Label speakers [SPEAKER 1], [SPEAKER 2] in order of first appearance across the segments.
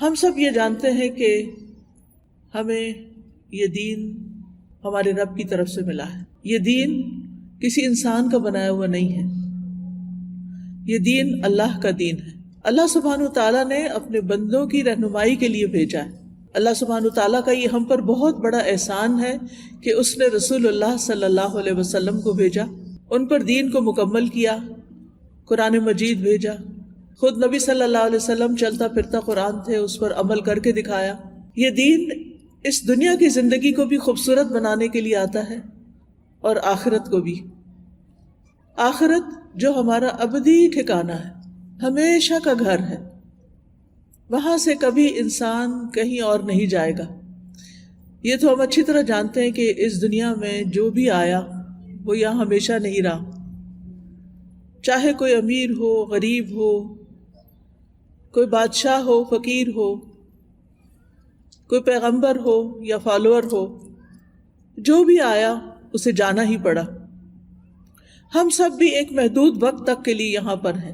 [SPEAKER 1] ہم سب یہ جانتے ہیں کہ ہمیں یہ دین ہمارے رب کی طرف سے ملا ہے. یہ دین کسی انسان کا بنایا ہوا نہیں ہے، یہ دین اللہ کا دین ہے. اللہ سبحانہ وتعالیٰ نے اپنے بندوں کی رہنمائی کے لیے بھیجا ہے. اللہ سبحانہ وتعالیٰ کا یہ ہم پر بہت بڑا احسان ہے کہ اس نے رسول اللہ صلی اللہ علیہ وسلم کو بھیجا، ان پر دین کو مکمل کیا، قرآن مجید بھیجا. خود نبی صلی اللہ علیہ وسلم چلتا پھرتا قرآن تھے، اس پر عمل کر کے دکھایا. یہ دین اس دنیا کی زندگی کو بھی خوبصورت بنانے کے لیے آتا ہے اور آخرت کو بھی. آخرت جو ہمارا ابدی ٹھکانہ ہے، ہمیشہ کا گھر ہے، وہاں سے کبھی انسان کہیں اور نہیں جائے گا. یہ تو ہم اچھی طرح جانتے ہیں کہ اس دنیا میں جو بھی آیا وہ یہاں ہمیشہ نہیں رہا، چاہے کوئی امیر ہو، غریب ہو، کوئی بادشاہ ہو، فقیر ہو، کوئی پیغمبر ہو یا فالوور ہو، جو بھی آیا اسے جانا ہی پڑا. ہم سب بھی ایک محدود وقت تک کے لیے یہاں پر ہیں،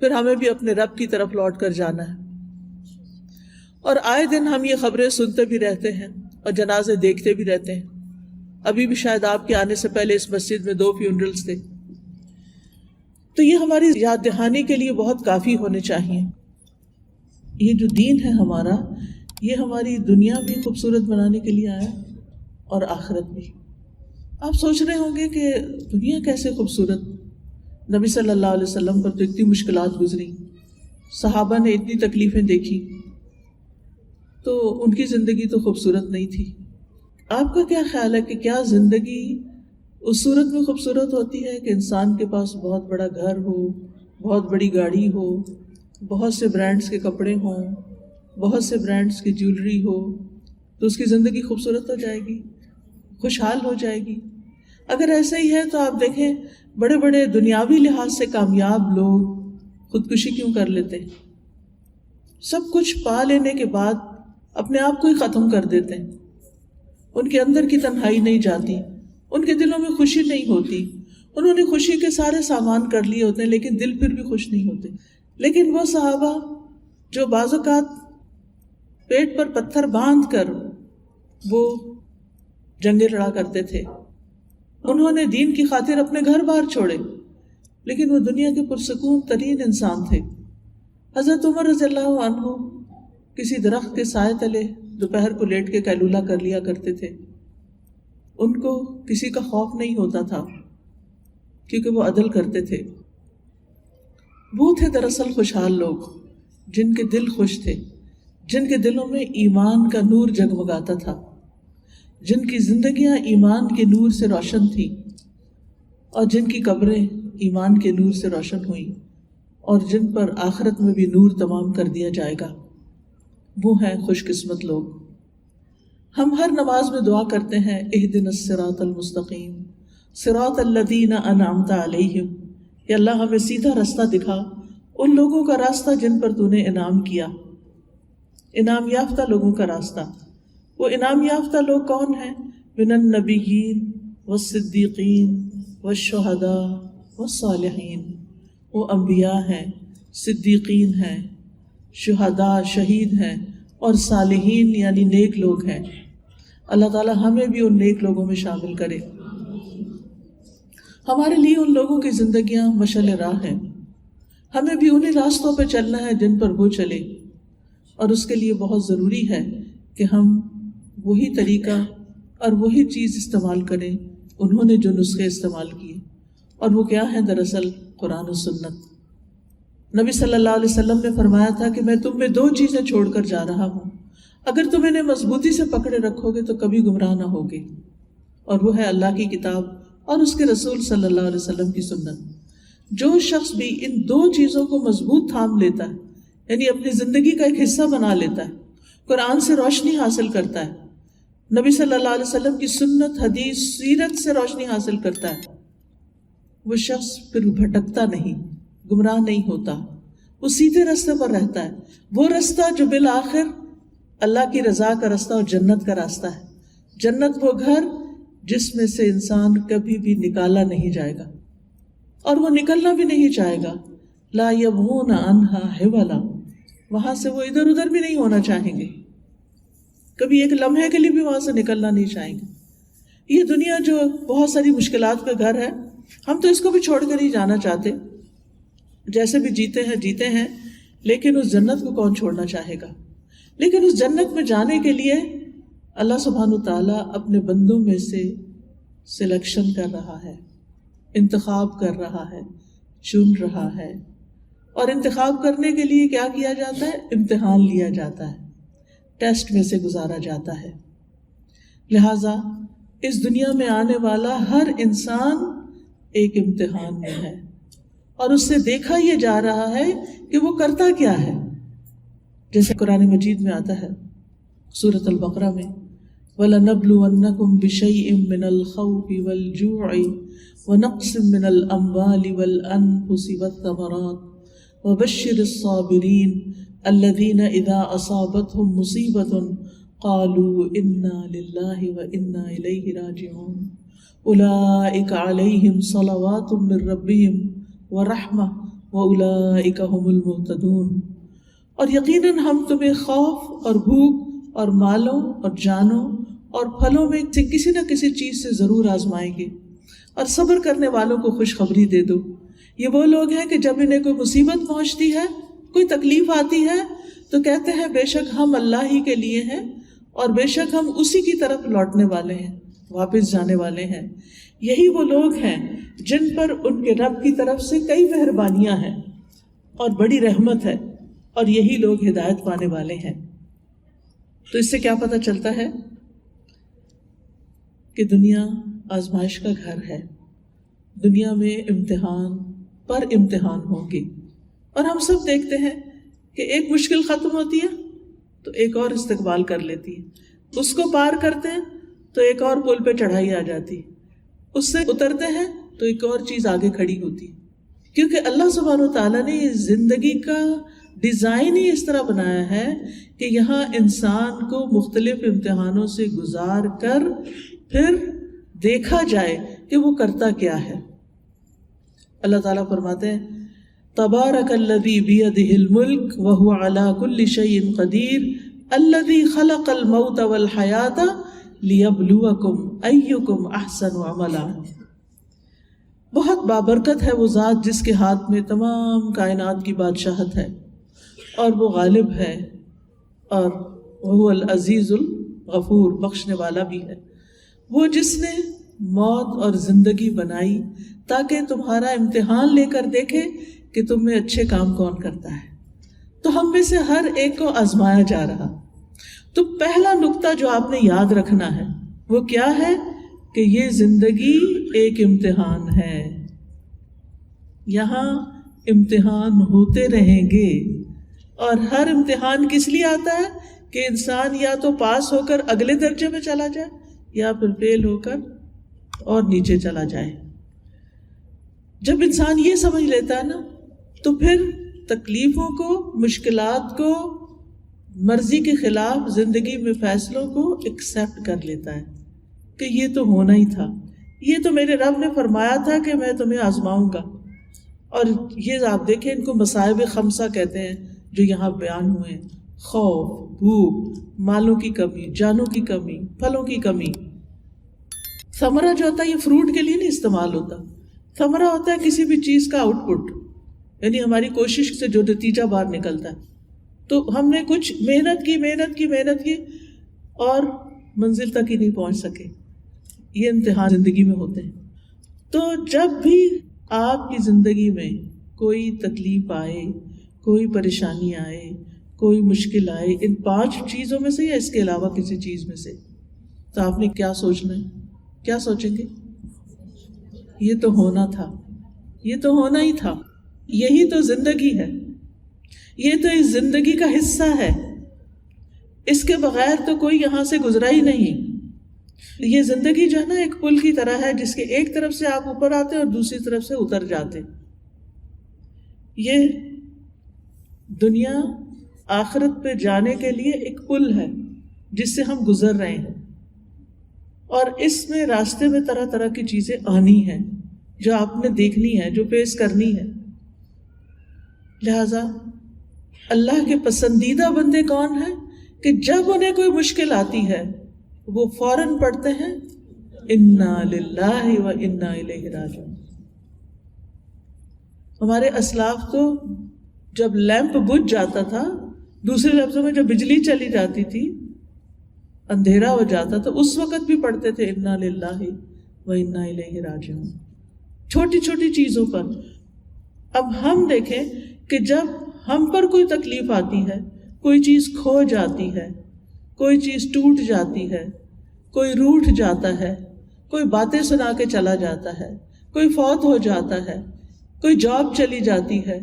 [SPEAKER 1] پھر ہمیں بھی اپنے رب کی طرف لوٹ کر جانا ہے. اور آئے دن ہم یہ خبریں سنتے بھی رہتے ہیں اور جنازے دیکھتے بھی رہتے ہیں. ابھی بھی شاید آپ کے آنے سے پہلے اس مسجد میں 2 فیونرلز تھے. تو یہ ہماری یاد دہانی کے لیے بہت کافی ہونے چاہیے. یہ جو دین ہے ہمارا، یہ ہماری دنیا بھی خوبصورت بنانے کے لیے آیا اور آخرت بھی. آپ سوچ رہے ہوں گے کہ دنیا کیسے خوبصورت؟ نبی صلی اللہ علیہ وسلم پر تو اتنی مشکلات گزری، صحابہ نے اتنی تکلیفیں دیکھی، تو ان کی زندگی تو خوبصورت نہیں تھی. آپ کا کیا خیال ہے کہ کیا زندگی اس صورت میں خوبصورت ہوتی ہے کہ انسان کے پاس بہت بڑا گھر ہو، بہت بڑی گاڑی ہو، بہت سے برانڈز کے کپڑے ہوں، بہت سے برانڈز کی جیولری ہو، تو اس کی زندگی خوبصورت ہو جائے گی، خوشحال ہو جائے گی؟ اگر ایسا ہی ہے تو آپ دیکھیں بڑے بڑے دنیاوی لحاظ سے کامیاب لوگ خودکشی کیوں کر لیتے ہیں؟ سب کچھ پا لینے کے بعد اپنے آپ کو ہی ختم کر دیتے ہیں. ان کے اندر کی تنہائی نہیں جاتی، ان کے دلوں میں خوشی نہیں ہوتی. انہوں نے خوشی کے سارے سامان کر لیے ہوتے ہیں لیکن دل پھر بھی خوش نہیں ہوتے. لیکن وہ صحابہ جو بعض اوقات پیٹ پر پتھر باندھ کر وہ جنگیں لڑا کرتے تھے، انہوں نے دین کی خاطر اپنے گھر بار چھوڑے، لیکن وہ دنیا کے پرسکون ترین انسان تھے. حضرت عمر رضی اللہ عنہ کسی درخت کے سائے تلے دوپہر کو لیٹ کے قیلولہ کر لیا کرتے تھے. ان کو کسی کا خوف نہیں ہوتا تھا کیونکہ وہ عدل کرتے تھے. وہ تھے دراصل خوشحال لوگ، جن کے دل خوش تھے، جن کے دلوں میں ایمان کا نور جگمگاتا تھا، جن کی زندگیاں ایمان کے نور سے روشن تھیں اور جن کی قبریں ایمان کے نور سے روشن ہوئیں اور جن پر آخرت میں بھی نور تمام کر دیا جائے گا. وہ ہیں خوش قسمت لوگ. ہم ہر نماز میں دعا کرتے ہیں اہدنا الصراط المستقیم صراط الذین انعمت علیہم، کہ اللہ ہمیں سیدھا راستہ دکھا، ان لوگوں کا راستہ جن پر تو نے انعام کیا، انعام یافتہ لوگوں کا راستہ. وہ انعام یافتہ لوگ کون ہیں؟ من النبیین والصدیقین والشہداء والصالحین. وہ انبیاء ہیں، صدیقین ہیں، شہداء شہید ہیں، اور صالحین یعنی نیک لوگ ہیں. اللہ تعالیٰ ہمیں بھی ان نیک لوگوں میں شامل کرے. ہمارے لیے ان لوگوں کی زندگیاں مشعل راہ ہیں، ہمیں بھی انہی راستوں پہ چلنا ہے جن پر وہ چلے، اور اس کے لیے بہت ضروری ہے کہ ہم وہی طریقہ اور وہی چیز استعمال کریں انہوں نے جو نسخے استعمال کیے. اور وہ کیا ہیں؟ دراصل قرآن و سنت. نبی صلی اللہ علیہ وسلم نے فرمایا تھا کہ میں تم میں 2 چیزیں چھوڑ کر جا رہا ہوں، اگر تم انہیں مضبوطی سے پکڑے رکھو گے تو کبھی گمراہ نہ ہوگے، اور وہ ہے اللہ کی کتاب اور اس کے رسول صلی اللہ علیہ وسلم کی سنت. جو شخص بھی ان 2 چیزوں کو مضبوط تھام لیتا ہے، یعنی اپنی زندگی کا ایک حصہ بنا لیتا ہے، قرآن سے روشنی حاصل کرتا ہے، نبی صلی اللہ علیہ وسلم کی سنت، حدیث، سیرت سے روشنی حاصل کرتا ہے، وہ شخص پھر بھٹکتا نہیں، گمراہ نہیں ہوتا، وہ سیدھے راستے پر رہتا ہے. وہ راستہ جو بالآخر اللہ کی رضا کا راستہ اور جنت کا راستہ ہے. جنت وہ گھر جس میں سے انسان کبھی بھی نکالا نہیں جائے گا اور وہ نکلنا بھی نہیں چاہے گا. لا یبغون عنہا حولا، وہاں سے وہ ادھر ادھر بھی نہیں ہونا چاہیں گے، کبھی ایک لمحے کے لیے بھی وہاں سے نکلنا نہیں چاہیں گے۔ یہ دنیا جو بہت ساری مشکلات کا گھر ہے، ہم تو اس کو بھی چھوڑ کر ہی جانا چاہتے، جیسے بھی جیتے ہیں، لیکن اس جنت کو کون چھوڑنا چاہے گا؟ لیکن اس جنت میں جانے کے لیے اللہ سبحانہ وتعالیٰ اپنے بندوں میں سے سلیکشن کر رہا ہے، انتخاب کر رہا ہے، چن رہا ہے، اور انتخاب کرنے کے لیے کیا کیا جاتا ہے؟ امتحان لیا جاتا ہے، ٹیسٹ میں سے گزارا جاتا ہے۔ لہٰذا اس دنیا میں آنے والا ہر انسان ایک امتحان میں ہے، اور اس سے دیکھا یہ جا رہا ہے کہ وہ کرتا کیا ہے۔ جیسے قرآن مجید میں آتا ہے سورۃ البقرہ میں، وَلَنَبْلُوَنَّكُمْ بِشَيْءٍ مِّنَ الْخَوْفِ وَالْجُوعِ وَنَقْصٍ مِّنَ الْأَمْوَالِ وَالْأَنفُسِ وَالثَّمَرَاتِ وَبَشِّرِ الصَّابِرِينَ الَّذِينَ إِذَا أَصَابَتْهُمْ مُصِيبَةٌ قَالُوا إِنَّا لِلَّهِ وَإِنَّا إِلَيْهِ رَاجِعُونَ أُولَئِكَ عَلَيْهِمْ صَلَوَاتٌ مِّن رَّبِّهِمْ وَرَحْمَةٌ وَأُولَئِكَ هُمُ الْمُهْتَدُونَ۔ اور یقیناً ہم تمہیں خوف اور بھوک اور مالوں اور جانوں اور پھلوں میں سے کسی نہ کسی چیز سے ضرور آزمائیں گے، اور صبر کرنے والوں کو خوشخبری دے دو۔ یہ وہ لوگ ہیں کہ جب انہیں کوئی مصیبت پہنچتی ہے، کوئی تکلیف آتی ہے، تو کہتے ہیں بے شک ہم اللہ ہی کے لیے ہیں، اور بے شک ہم اسی کی طرف لوٹنے والے ہیں، واپس جانے والے ہیں۔ یہی وہ لوگ ہیں جن پر ان کے رب کی طرف سے کئی مہربانیاں ہیں اور بڑی رحمت ہے، اور یہی لوگ ہدایت پانے والے ہیں۔ تو اس سے کیا پتہ چلتا ہے کہ دنیا آزمائش کا گھر ہے، دنیا میں امتحان پر امتحان ہوں گے، اور ہم سب دیکھتے ہیں کہ ایک مشکل ختم ہوتی ہے تو ایک اور استقبال کر لیتی ہے، اس کو پار کرتے ہیں تو ایک اور پل پہ چڑھائی آ جاتی ہے، اس سے اترتے ہیں تو ایک اور چیز آگے کھڑی ہوتی ہے، کیونکہ اللہ سبحانہ وتعالیٰ نے زندگی کا ڈیزائن ہی اس طرح بنایا ہے کہ یہاں انسان کو مختلف امتحانوں سے گزار کر پھر دیکھا جائے کہ وہ کرتا کیا ہے۔ اللہ تعالیٰ فرماتے ہیں تبارک الذی بیدہ الملک وہو علی کل شیء قدیر الذی خلق الموت والحیاۃ لیبلوکم ایکم احسن عملا۔ بہت بابرکت ہے وہ ذات جس کے ہاتھ میں تمام کائنات کی بادشاہت ہے، اور وہ غالب ہے، اور وہ العزیز الغفور، بخشنے والا بھی ہے۔ وہ جس نے موت اور زندگی بنائی تاکہ تمہارا امتحان لے کر دیکھے کہ تم میں اچھے کام کون کرتا ہے۔ تو ہم میں سے ہر ایک کو آزمایا جا رہا۔ تو پہلا نقطہ جو آپ نے یاد رکھنا ہے وہ کیا ہے کہ یہ زندگی ایک امتحان ہے، یہاں امتحان ہوتے رہیں گے، اور ہر امتحان کس لیے آتا ہے کہ انسان یا تو پاس ہو کر اگلے درجے میں چلا جائے یا پھر فیل ہو کر اور نیچے چلا جائے۔ جب انسان یہ سمجھ لیتا ہے نا تو پھر تکلیفوں کو، مشکلات کو، مرضی کے خلاف زندگی میں فیصلوں کو ایکسیپٹ کر لیتا ہے کہ یہ تو ہونا ہی تھا، یہ تو میرے رب نے فرمایا تھا کہ میں تمہیں آزماؤں گا۔ اور یہ آپ دیکھیں ان کو مصائب خمسہ کہتے ہیں جو یہاں بیان ہوئے ہیں، خوف، بھوک، مالوں کی کمی، جانوں کی کمی، پھلوں کی کمی۔ ثمرہ جو ہوتا ہے یہ فروٹ کے لیے نہیں استعمال ہوتا، ثمرہ ہوتا ہے کسی بھی چیز کا آؤٹ پٹ، یعنی ہماری کوشش سے جو نتیجہ باہر نکلتا ہے۔ تو ہم نے کچھ محنت کی اور منزل تک ہی نہیں پہنچ سکے، یہ امتحان زندگی میں ہوتے ہیں۔ تو جب بھی آپ کی زندگی میں کوئی تکلیف آئے، کوئی پریشانی آئے، کوئی مشکل آئے، ان 5 چیزوں میں سے یا اس کے علاوہ کسی چیز میں سے، تو آپ نے کیا سوچنا ہے؟ کیا سوچیں گے؟ یہ تو ہونا تھا، یہ تو ہونا ہی تھا، یہی تو زندگی ہے، یہ تو اس زندگی کا حصہ ہے، اس کے بغیر تو کوئی یہاں سے گزرا ہی نہیں۔ یہ زندگی جو ہے نا ایک پل کی طرح ہے جس کے ایک طرف سے آپ اوپر آتے اور دوسری طرف سے اتر جاتے۔ یہ دنیا آخرت پہ جانے کے لیے ایک پل ہے جس سے ہم گزر رہے ہیں، اور اس میں راستے میں طرح طرح کی چیزیں آنی ہیں جو آپ نے دیکھنی ہے، جو فیس کرنی ہے۔ لہذا اللہ کے پسندیدہ بندے کون ہیں کہ جب انہیں کوئی مشکل آتی ہے وہ فوراً پڑھتے ہیں انا للہ و انا الیہ راجعون۔ ہمارے اسلاف تو جب لیمپ بجھ جاتا تھا، دوسرے لفظوں میں جب بجلی چلی جاتی تھی، اندھیرا ہو جاتا تو اس وقت بھی پڑھتے تھے انا للہ و انا الیہ راجعون، چھوٹی چھوٹی چیزوں پر۔ اب ہم دیکھیں کہ جب ہم پر کوئی تکلیف آتی ہے، کوئی چیز کھو جاتی ہے، کوئی چیز ٹوٹ جاتی ہے، کوئی روٹھ جاتا ہے، کوئی باتیں سنا کے چلا جاتا ہے، کوئی فوت ہو جاتا ہے، کوئی جاب چلی جاتی ہے،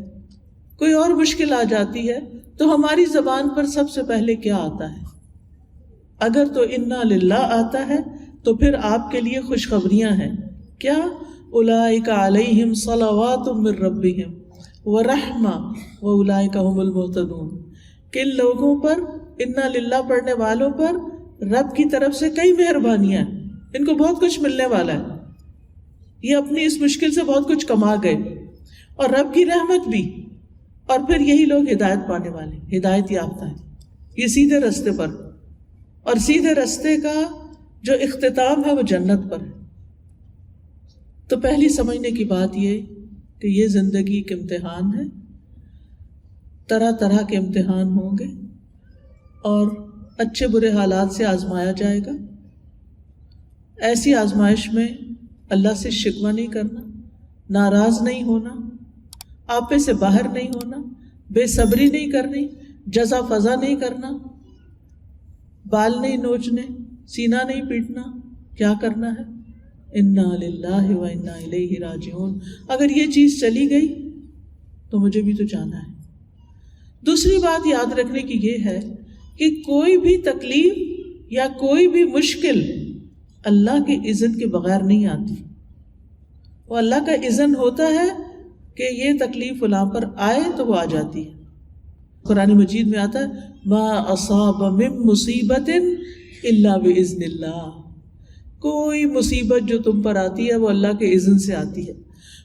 [SPEAKER 1] کوئی اور مشکل آ جاتی ہے، تو ہماری زبان پر سب سے پہلے کیا آتا ہے؟ اگر تو انا للہ آتا ہے تو پھر آپ کے لیے خوشخبریاں ہیں، کیا؟ اولئک علیہم صلوات من ربہم ورحمہ واولئک هم المہتدون، کن لوگوں پر، انا للہ پڑھنے والوں پر رب کی طرف سے کئی مہربانیاں ہیں، ان کو بہت کچھ ملنے والا ہے، یہ اپنی اس مشکل سے بہت کچھ کما گئے، اور رب کی رحمت بھی، اور پھر یہی لوگ ہدایت پانے والے، ہدایت یافتہ ہیں، یہ سیدھے رستے پر، اور سیدھے رستے کا جو اختتام ہے وہ جنت پر ہے۔ تو پہلی سمجھنے کی بات یہ کہ یہ زندگی ایک امتحان ہے، طرح طرح کے امتحان ہوں گے، اور اچھے برے حالات سے آزمایا جائے گا۔ ایسی آزمائش میں اللہ سے شکوہ نہیں کرنا، ناراض نہیں ہونا، آپے سے باہر نہیں ہونا، بے صبری نہیں کرنی، جزا فضا نہیں کرنا، بال نہیں نوچنے، سینہ نہیں پیٹنا، کیا کرنا ہے؟ انا للہ و انا الیہ راجعون۔ اگر یہ چیز چلی گئی تو مجھے بھی تو جانا ہے۔ دوسری بات یاد رکھنے کی یہ ہے کہ کوئی بھی تکلیف یا کوئی بھی مشکل اللہ کے اذن کے بغیر نہیں آتی، وہ اللہ کا اذن ہوتا ہے کہ یہ تکلیف فلاں پر آئے تو وہ آ جاتی ہے۔ قرآن مجید میں آتا ہے ما اصاب من مصیبت الا باذن اللہ، کوئی مصیبت جو تم پر آتی ہے وہ اللہ کے اذن سے آتی ہے۔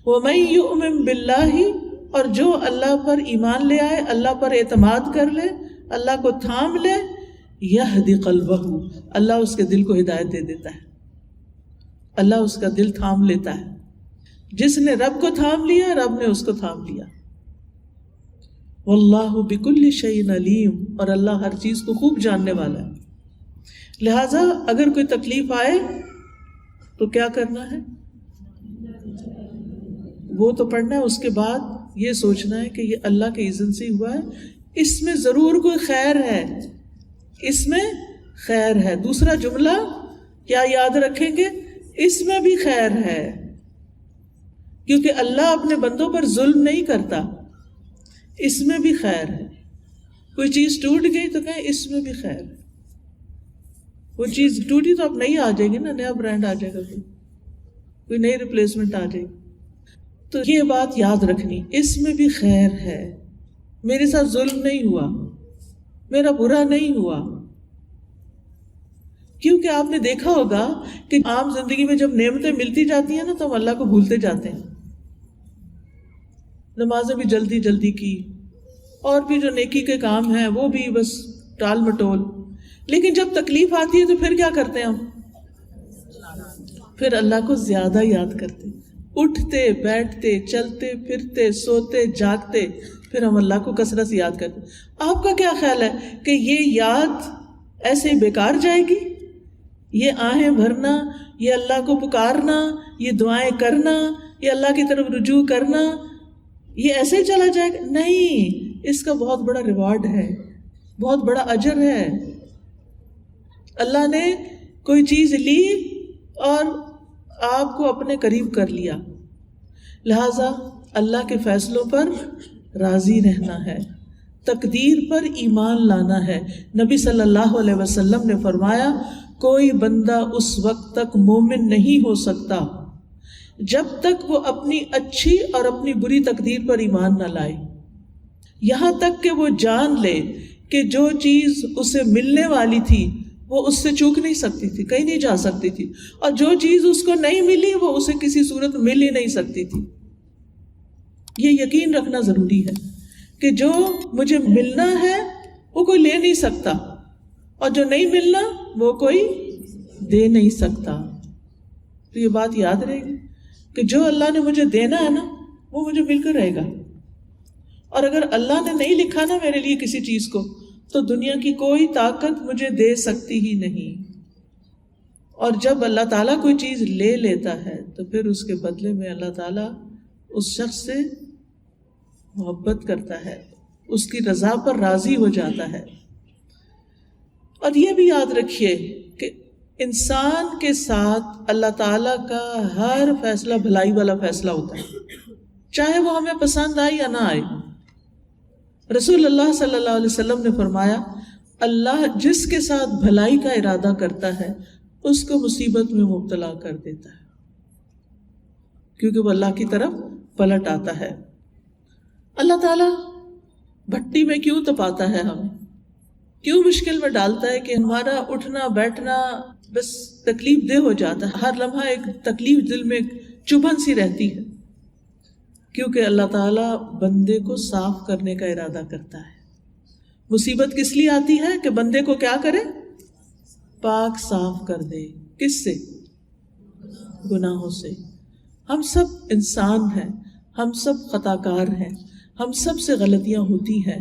[SPEAKER 1] ومن یؤمن باللہ، اور جو اللہ پر ایمان لے آئے، اللہ پر اعتماد کر لے، اللہ کو تھام لے، یہدی قلبہ، اللہ اس کے دل کو ہدایت دے دیتا ہے، اللہ اس کا دل تھام لیتا ہے۔ جس نے رب کو تھام لیا، رب نے اس کو تھام لیا۔ واللہ بکل شیء علیم، اور اللہ ہر چیز کو خوب جاننے والا ہے۔ لہٰذا اگر کوئی تکلیف آئے تو کیا کرنا ہے؟ وہ تو پڑھنا ہے، اس کے بعد یہ سوچنا ہے کہ یہ اللہ کے اذن سے ہوا ہے، اس میں ضرور کوئی خیر ہے، اس میں خیر ہے۔ دوسرا جملہ کیا یاد رکھیں گے؟ اس میں بھی خیر ہے، کیونکہ اللہ اپنے بندوں پر ظلم نہیں کرتا، اس میں بھی خیر ہے۔ کوئی چیز ٹوٹ گئی تو کہیں اس میں بھی خیر ہے، وہ چیز ٹوٹی تو اب نئی آ جائے گی نا، نیا برانڈ آ جائے گا، کوئی نئی ریپلیسمنٹ آ جائے گی۔ تو یہ بات یاد رکھنی، اس میں بھی خیر ہے، میرے ساتھ ظلم نہیں ہوا، میرا برا نہیں ہوا۔ کیونکہ آپ نے دیکھا ہوگا کہ عام زندگی میں جب نعمتیں ملتی جاتی ہیں نا تو ہم اللہ کو بھولتے جاتے ہیں، نمازیں بھی جلدی جلدی کی، اور بھی جو نیکی کے کام ہیں وہ بھی بس ٹال مٹول، لیکن جب تکلیف آتی ہے تو پھر کیا کرتے ہیں ہم؟ پھر اللہ کو زیادہ یاد کرتے، اٹھتے بیٹھتے چلتے پھرتے سوتے جاگتے پھر ہم اللہ کو کثرت سے یاد کرتے۔ آپ کا کیا خیال ہے کہ یہ یاد ایسے ہی بیکار جائے گی؟ یہ آہیں بھرنا، یہ اللہ کو پکارنا، یہ دعائیں کرنا، یہ اللہ کی طرف رجوع کرنا، یہ ایسے ہی چلا جائے گا؟ نہیں، اس کا بہت بڑا ریوارڈ ہے، بہت بڑا اجر ہے۔ اللہ نے کوئی چیز لی اور آپ کو اپنے قریب کر لیا، لہذا اللہ کے فیصلوں پر راضی رہنا ہے، تقدیر پر ایمان لانا ہے۔ نبی صلی اللہ علیہ وسلم نے فرمایا کوئی بندہ اس وقت تک مومن نہیں ہو سکتا جب تک وہ اپنی اچھی اور اپنی بری تقدیر پر ایمان نہ لائے، یہاں تک کہ وہ جان لے کہ جو چیز اسے ملنے والی تھی وہ اس سے چوک نہیں سکتی تھی، کہیں نہیں جا سکتی تھی، اور جو چیز اس کو نہیں ملی وہ اسے کسی صورت مل ہی نہیں سکتی تھی۔ یہ یقین رکھنا ضروری ہے کہ جو مجھے ملنا ہے وہ کوئی لے نہیں سکتا، اور جو نہیں ملنا وہ کوئی دے نہیں سکتا. تو یہ بات یاد رہے گی کہ جو اللہ نے مجھے دینا ہے نا وہ مجھے مل کر رہے گا، اور اگر اللہ نے نہیں لکھا نا میرے لیے کسی چیز کو تو دنیا کی کوئی طاقت مجھے دے سکتی ہی نہیں. اور جب اللہ تعالیٰ کوئی چیز لے لیتا ہے تو پھر اس کے بدلے میں اللہ تعالیٰ اس شخص سے محبت کرتا ہے، اس کی رضا پر راضی ہو جاتا ہے. اور یہ بھی یاد رکھیے کہ انسان کے ساتھ اللہ تعالیٰ کا ہر فیصلہ بھلائی والا فیصلہ ہوتا ہے، چاہے وہ ہمیں پسند آئے یا نہ آئے. رسول اللہ صلی اللہ علیہ وسلم نے فرمایا اللہ جس کے ساتھ بھلائی کا ارادہ کرتا ہے اس کو مصیبت میں مبتلا کر دیتا ہے، کیونکہ وہ اللہ کی طرف پلٹ آتا ہے. اللہ تعالیٰ بھٹی میں کیوں تپاتا ہے ہمیں، کیوں مشکل میں ڈالتا ہے کہ ہمارا اٹھنا بیٹھنا بس تکلیف دہ ہو جاتا ہے، ہر لمحہ ایک تکلیف دل میں چبھن سی رہتی ہے، کیونکہ اللہ تعالیٰ بندے کو صاف کرنے کا ارادہ کرتا ہے. مصیبت کس لیے آتی ہے کہ بندے کو کیا کرے، پاک صاف کر دے. کس سے؟ گناہوں سے. ہم سب انسان ہیں، ہم سب خطا کار ہیں، ہم سب سے غلطیاں ہوتی ہیں.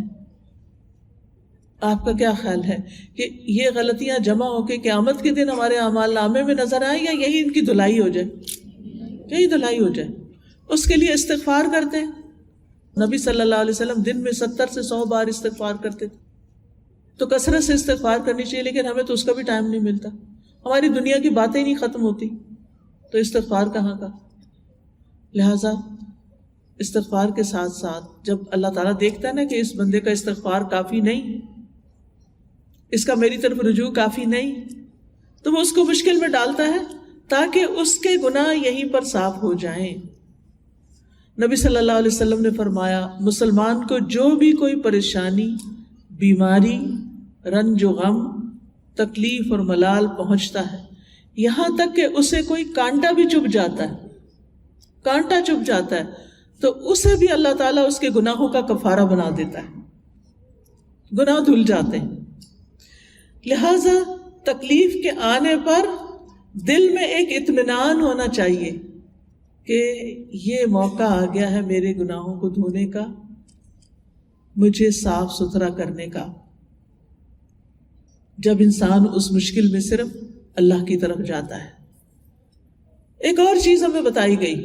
[SPEAKER 1] آپ کا کیا خیال ہے کہ یہ غلطیاں جمع ہو کے قیامت کے دن ہمارے اعمال نامے میں نظر آئیں یا یہی ان کی دھلائی ہو جائے؟ یہی دھلائی ہو جائے. اس کے لیے استغفار کرتے ہیں. نبی صلی اللہ علیہ وسلم دن میں 70 سے 100 بار استغفار کرتے تھے. تو کثرت سے استغفار کرنی چاہیے، لیکن ہمیں تو اس کا بھی ٹائم نہیں ملتا. ہماری دنیا کی باتیں ہی نہیں ختم ہوتی تو استغفار کہاں کا. لہٰذا استغفار کے ساتھ ساتھ جب اللہ تعالیٰ دیکھتا ہے نا کہ اس بندے کا استغفار کافی نہیں، اس کا میری طرف رجوع کافی نہیں، تو وہ اس کو مشکل میں ڈالتا ہے تاکہ اس کے گناہ یہیں پر صاف ہو جائیں. نبی صلی اللہ علیہ وسلم نے فرمایا مسلمان کو جو بھی کوئی پریشانی، بیماری، رنج و غم، تکلیف اور ملال پہنچتا ہے، یہاں تک کہ اسے کوئی کانٹا بھی چبھ جاتا ہے، کانٹا چبھ جاتا ہے، تو اسے بھی اللہ تعالیٰ اس کے گناہوں کا کفارہ بنا دیتا ہے، گناہ دھل جاتے ہیں. لہذا تکلیف کے آنے پر دل میں ایک اطمینان ہونا چاہیے کہ یہ موقع آ گیا ہے میرے گناہوں کو دھونے کا، مجھے صاف ستھرا کرنے کا. جب انسان اس مشکل میں صرف اللہ کی طرف جاتا ہے. ایک اور چیز ہمیں بتائی گئی،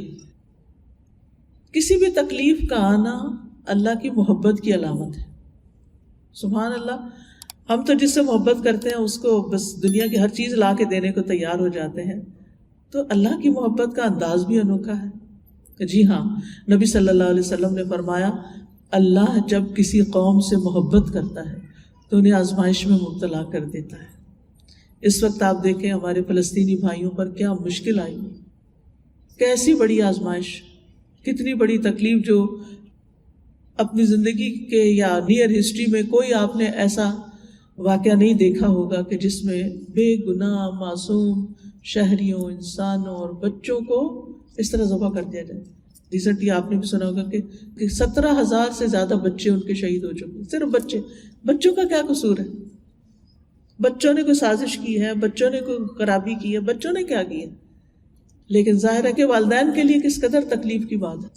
[SPEAKER 1] کسی بھی تکلیف کا آنا اللہ کی محبت کی علامت ہے. سبحان اللہ. ہم تو جس سے محبت کرتے ہیں اس کو بس دنیا کی ہر چیز لا کے دینے کو تیار ہو جاتے ہیں، تو اللہ کی محبت کا انداز بھی انوکھا ہے. جی ہاں، نبی صلی اللہ علیہ وسلم نے فرمایا اللہ جب کسی قوم سے محبت کرتا ہے تو انہیں آزمائش میں مبتلا کر دیتا ہے. اس وقت آپ دیکھیں ہمارے فلسطینی بھائیوں پر کیا مشکل آئی، کیسی بڑی آزمائش، کتنی بڑی تکلیف، جو اپنی زندگی کے یا نیئر ہسٹری میں کوئی آپ نے ایسا واقعہ نہیں دیکھا ہوگا کہ جس میں بے گناہ معصوم شہریوں، انسانوں اور بچوں کو اس طرح ذبح کر دیا جائے. ریسنٹلی آپ نے بھی سنا ہوگا کہ 17,000 سے زیادہ بچے ان کے شہید ہو چکے. صرف بچوں کا کیا قصور ہے؟ بچوں نے کوئی سازش کی ہے، بچوں نے کوئی خرابی کی ہے، بچوں نے کیا کیا؟ لیکن ظاہر ہے کہ والدین کے لیے کس قدر تکلیف کی بات ہے.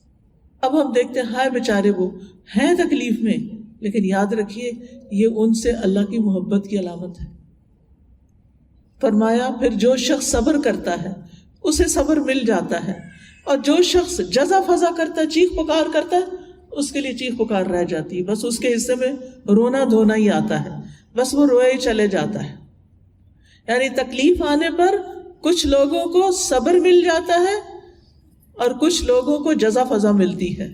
[SPEAKER 1] اب ہم دیکھتے ہیں ہائے بیچارے وہ ہیں تکلیف میں، لیکن یاد رکھیے یہ ان سے اللہ کی محبت کی علامت ہے. فرمایا پھر جو شخص صبر کرتا ہے اسے صبر مل جاتا ہے، اور جو شخص جزا فضا کرتا ہے، چیخ پکار کرتا ہے، اس کے لیے چیخ پکار رہ جاتی ہے. بس اس کے حصے میں رونا دھونا ہی آتا ہے، بس وہ روئے ہی چلے جاتا ہے. یعنی تکلیف آنے پر کچھ لوگوں کو صبر مل جاتا ہے اور کچھ لوگوں کو جزا فضا ملتی ہے.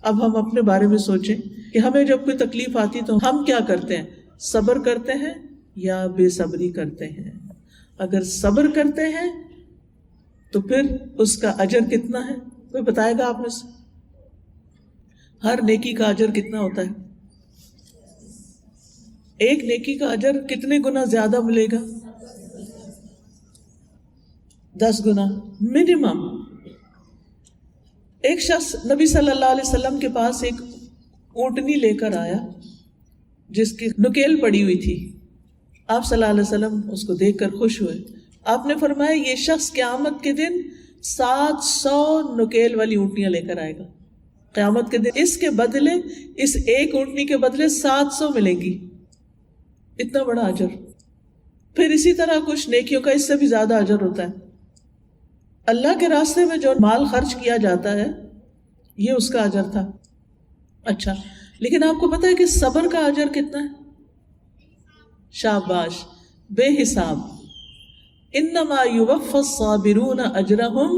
[SPEAKER 1] اب ہم اپنے بارے میں سوچیں کہ ہمیں جب کوئی تکلیف آتی تو ہم کیا کرتے ہیں؟ صبر کرتے ہیں یا بے صبری کرتے ہیں؟ اگر صبر کرتے ہیں تو پھر اس کا اجر کتنا ہے؟ کوئی بتائے گا آپ میں سے؟ ہر نیکی کا اجر کتنا ہوتا ہے؟ ایک نیکی کا اجر کتنے گنا زیادہ ملے گا؟ 10 گنا منیمم. ایک شخص نبی صلی اللہ علیہ وسلم کے پاس ایک اونٹنی لے کر آیا جس کی نکیل پڑی ہوئی تھی. آپ صلی اللہ علیہ وسلم اس کو دیکھ کر خوش ہوئے. آپ نے فرمایا یہ شخص قیامت کے دن 700 نکیل والی اونٹنیاں لے کر آئے گا. قیامت کے دن اس کے بدلے، اس ایک اونٹنی کے بدلے 700 ملیں گی. اتنا بڑا اجر. پھر اسی طرح کچھ نیکیوں کا اس سے بھی زیادہ اجر ہوتا ہے. اللہ کے راستے میں جو مال خرچ کیا جاتا ہے یہ اس کا اجر تھا. اچھا، لیکن آپ کو پتا ہے کہ صبر کا اجر کتنا ہے؟ شاباش، بے حساب. انما یوفی الصابرون اجرہم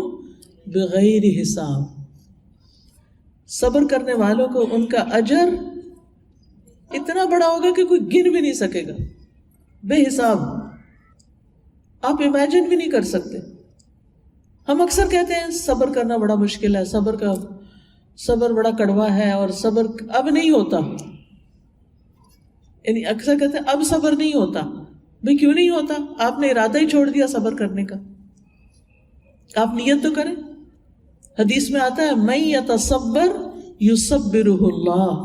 [SPEAKER 1] بغیر حساب. صبر کرنے والوں کو ان کا اجر اتنا بڑا ہوگا کہ کوئی گن بھی نہیں سکے گا، بے حساب. آپ امیجن بھی نہیں کر سکتے. ہم اکثر کہتے ہیں صبر کرنا بڑا مشکل ہے، صبر بڑا کڑوا ہے، اور صبر اب نہیں ہوتا. یعنی اکثر کہتے ہیں اب صبر نہیں ہوتا. بھئی کیوں نہیں ہوتا؟ آپ نے ارادہ ہی چھوڑ دیا صبر کرنے کا. آپ نیت تو کریں. حدیث میں آتا ہے من یتصبر یصبرہ اللہ.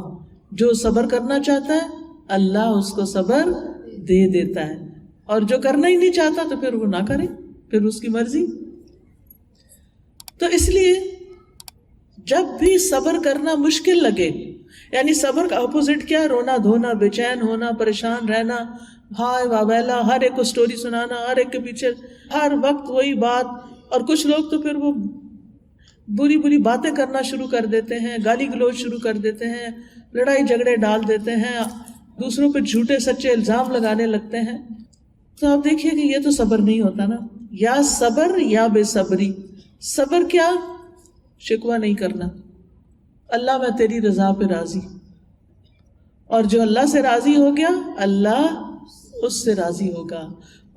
[SPEAKER 1] جو صبر کرنا چاہتا ہے اللہ اس کو صبر دے دیتا ہے، اور جو کرنا ہی نہیں چاہتا تو پھر وہ نہ کرے، پھر اس کی مرضی. تو اس لیے جب بھی صبر کرنا مشکل لگے، یعنی صبر کا اپوزٹ کیا؟ رونا دھونا، بے چین ہونا، پریشان رہنا، ہائے واویلا، ہر ایک کو سٹوری سنانا، ہر ایک کے پیچھے ہر وقت وہی بات. اور کچھ لوگ تو پھر وہ بری بری باتیں کرنا شروع کر دیتے ہیں، گالی گلوچ شروع کر دیتے ہیں، لڑائی جھگڑے ڈال دیتے ہیں، دوسروں پہ جھوٹے سچے الزام لگانے لگتے ہیں. تو آپ دیکھیے کہ یہ تو صبر نہیں ہوتا نا. یا صبر یا بے صبری. صبر کیا؟ شکوہ نہیں کرنا، اللہ میں تیری رضا پہ راضی، اور جو اللہ سے راضی ہو گیا اللہ اس سے راضی ہوگا.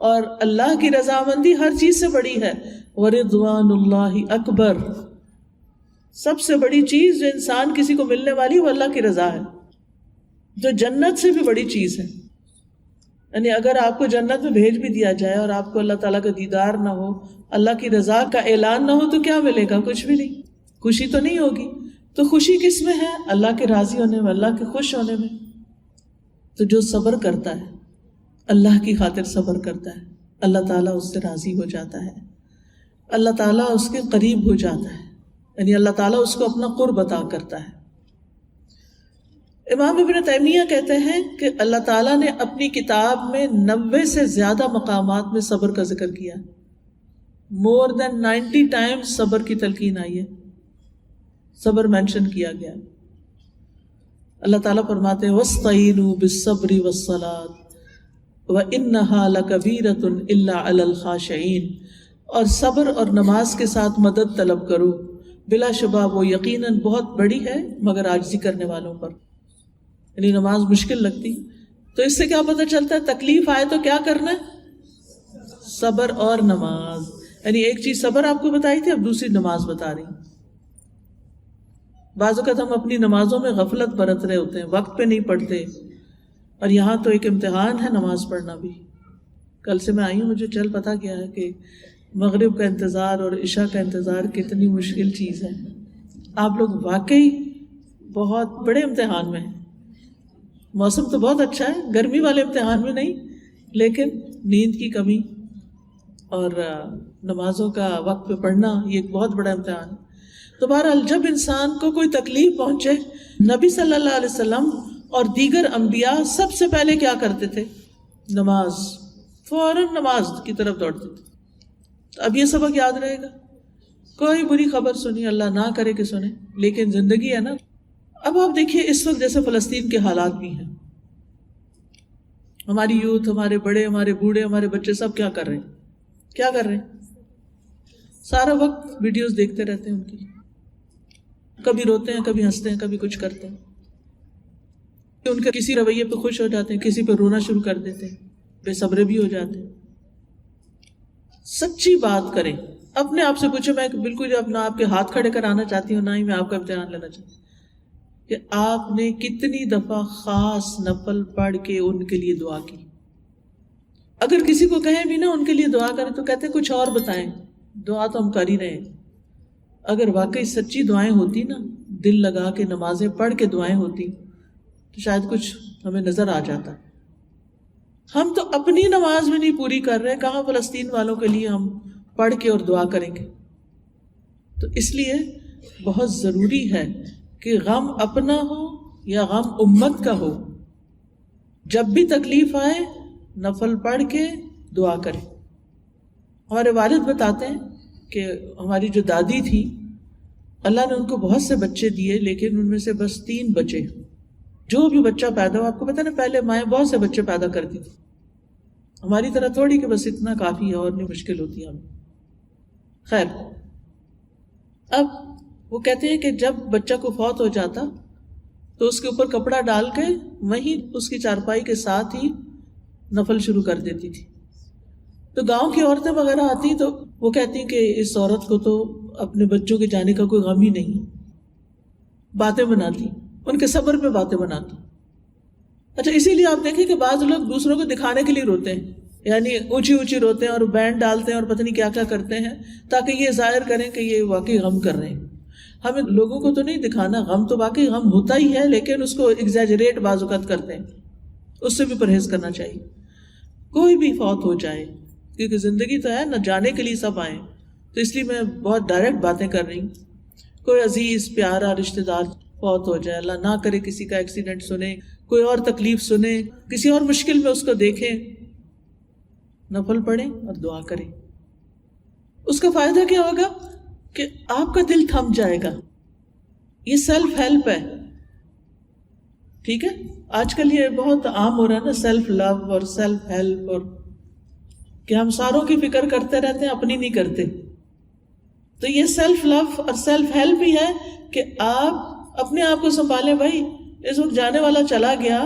[SPEAKER 1] اور اللہ کی رضامندی ہر چیز سے بڑی ہے. وَرِضْوَانُ اللَّهِ اکبر. سب سے بڑی چیز جو انسان کسی کو ملنے والی وہ اللہ کی رضا ہے، جو جنت سے بھی بڑی چیز ہے. یعنی اگر آپ کو جنت میں بھیج بھی دیا جائے اور آپ کو اللہ تعالیٰ کا دیدار نہ ہو، اللہ کی رضا کا اعلان نہ ہو، تو کیا ملے گا؟ کچھ بھی نہیں. خوشی تو نہیں ہوگی. تو خوشی کس میں ہے؟ اللہ کے راضی ہونے میں، اللہ کے خوش ہونے میں. تو جو صبر کرتا ہے، اللہ کی خاطر صبر کرتا ہے، اللہ تعالیٰ اس سے راضی ہو جاتا ہے، اللہ تعالیٰ اس کے قریب ہو جاتا ہے. یعنی اللہ تعالیٰ اس کو اپنا قرب عطا کرتا ہے. امام ابن تیمیہ کہتے ہیں کہ اللہ تعالیٰ نے اپنی کتاب میں 90 سے زیادہ مقامات میں صبر کا ذکر کیا. مور دین 90 ٹائمز صبر کی تلقین آئی ہے، صبر مینشن کیا گیا. اللہ تعالیٰ فرماتے ہیں وَاسْتَعِینُوا بِالصَّبْرِ وَالصَّلَاةِ وَإِنَّهَا لَكَبِیرَةٌ إِلَّا عَلَى الْخَاشِعِینَ. اور صبر اور نماز کے ساتھ مدد طلب کرو، بلا شبہ وہ یقیناً بہت بڑی ہے مگر عاجزی کرنے والوں پر. یعنی نماز مشکل لگتی. تو اس سے کیا پتہ چلتا ہے؟ تکلیف آئے تو کیا کرنا ہے؟ صبر اور نماز. یعنی ایک چیز صبر آپ کو بتائی تھی، اب دوسری نماز بتا رہی. بعض اوقات ہم اپنی نمازوں میں غفلت برت رہے ہوتے ہیں، وقت پہ نہیں پڑھتے. اور یہاں تو ایک امتحان ہے نماز پڑھنا بھی. کل سے میں آئی ہوں، مجھے چل پتا گیا ہے کہ مغرب کا انتظار اور عشاء کا انتظار کتنی مشکل چیز ہے. آپ لوگ واقعی بہت بڑے امتحان میں ہیں. موسم تو بہت اچھا ہے، گرمی والے امتحان میں نہیں، لیکن نیند کی کمی اور نمازوں کا وقت پہ پڑھنا یہ ایک بہت بڑا امتحان ہے. تو بہرحال جب انسان کو کوئی تکلیف پہنچے، نبی صلی اللہ علیہ وسلم اور دیگر انبیاء سب سے پہلے کیا کرتے تھے؟ نماز. فوراً نماز کی طرف دوڑتے تھے. اب یہ سبق یاد رہے گا. کوئی بری خبر سنی، اللہ نہ کرے کہ سنے، لیکن زندگی ہے نا. اب آپ دیکھیے اس وقت جیسے فلسطین کے حالات بھی ہیں، ہماری یوتھ، ہمارے بڑے، ہمارے بوڑھے، ہمارے بچے سب کیا کر رہے ہیں؟ کیا کر رہے ہیں؟ سارا وقت ویڈیوز دیکھتے رہتے ہیں ان کی. کبھی روتے ہیں، کبھی ہنستے ہیں، کبھی کچھ کرتے ہیں. ان کے کسی رویے پہ خوش ہو جاتے ہیں، کسی پہ رونا شروع کر دیتے ہیں، بے صبرے بھی ہو جاتے ہیں. سچی بات کریں، اپنے آپ سے پوچھیں. میں بالکل اپنا آپ کے ہاتھ کھڑے کرانا چاہتی ہوں، نہ ہی میں آپ کا امتحان لینا چاہتی ہوں کہ آپ نے کتنی دفعہ خاص نفل پڑھ کے ان کے لیے دعا کی. اگر کسی کو کہیں بھی نا ان کے لیے دعا کریں تو کہتے ہیں کچھ اور بتائیں. دعا تو ہم کر ہی رہے ہیں. اگر واقعی سچی دعائیں ہوتی نا، دل لگا کے نمازیں پڑھ کے دعائیں ہوتی، تو شاید کچھ ہمیں نظر آ جاتا. ہم تو اپنی نماز بھی نہیں پوری کر رہے, کہاں فلسطین والوں کے لیے ہم پڑھ کے اور دعا کریں گے. تو اس لیے بہت ضروری ہے کہ غم اپنا ہو یا غم امت کا ہو, جب بھی تکلیف آئے نفل پڑھ کے دعا کریں. ہمارے والد بتاتے ہیں کہ ہماری جو دادی تھی, اللہ نے ان کو بہت سے بچے دیے, لیکن ان میں سے بس 3 بچے. جو بھی بچہ پیدا ہوا, آپ کو پتا نا پہلے مائیں بہت سے بچے پیدا کرتی تھی, ہماری طرح تھوڑی کہ بس اتنا کافی ہے اور نہیں مشکل ہوتی ہے ہمیں. خیر, اب وہ کہتے ہیں کہ جب بچہ کو فوت ہو جاتا تو اس کے اوپر کپڑا ڈال کے وہیں اس کی چارپائی کے ساتھ ہی نفل شروع کر دیتی تھی. تو گاؤں کی عورتیں وغیرہ آتی تو وہ کہتی کہ اس عورت کو تو اپنے بچوں کے جانے کا کوئی غم ہی نہیں. باتیں بناتی, ان کے صبر پہ باتیں بناتی. اچھا, اسی لیے آپ دیکھیں کہ بعض لوگ دوسروں کو دکھانے کے لیے روتے ہیں, یعنی اونچی اونچی روتے ہیں اور بینڈ ڈالتے ہیں اور پتہ نہیں کیا کیا کرتے ہیں تاکہ یہ ظاہر کریں کہ یہ واقعی غم کر رہے ہیں. ہمیں لوگوں کو تو نہیں دکھانا, غم تو واقعی غم ہوتا ہی ہے, لیکن اس کو ایگزیجریٹ بعض اوقات کرتے ہیں. اس سے بھی پرہیز کرنا چاہیے. کوئی بھی فوت ہو جائے, کیونکہ زندگی تو ہے نہ, جانے کے لیے سب آئیں, تو اس لیے میں بہت ڈائریکٹ باتیں کر رہی ہوں. کوئی عزیز پیارا رشتہ دار فوت ہو جائے, اللہ نہ کرے کسی کا ایکسیڈنٹ سنیں, کوئی اور تکلیف سنیں, کسی اور مشکل میں اس کو دیکھیں, نفل پڑھیں اور دعا کریں. اس کا فائدہ کیا ہوگا کہ آپ کا دل تھم جائے گا. یہ سیلف ہیلپ ہے, ٹھیک ہے. آج کل یہ بہت عام ہو رہا ہے نا, سیلف لو اور سیلف ہیلپ, اور کہ ہم ساروں کی فکر کرتے رہتے ہیں, اپنی نہیں کرتے. تو یہ سیلف لو اور سیلف ہیلپ ہی ہے کہ آپ اپنے آپ کو سنبھالیں. بھائی اس وقت جانے والا چلا گیا,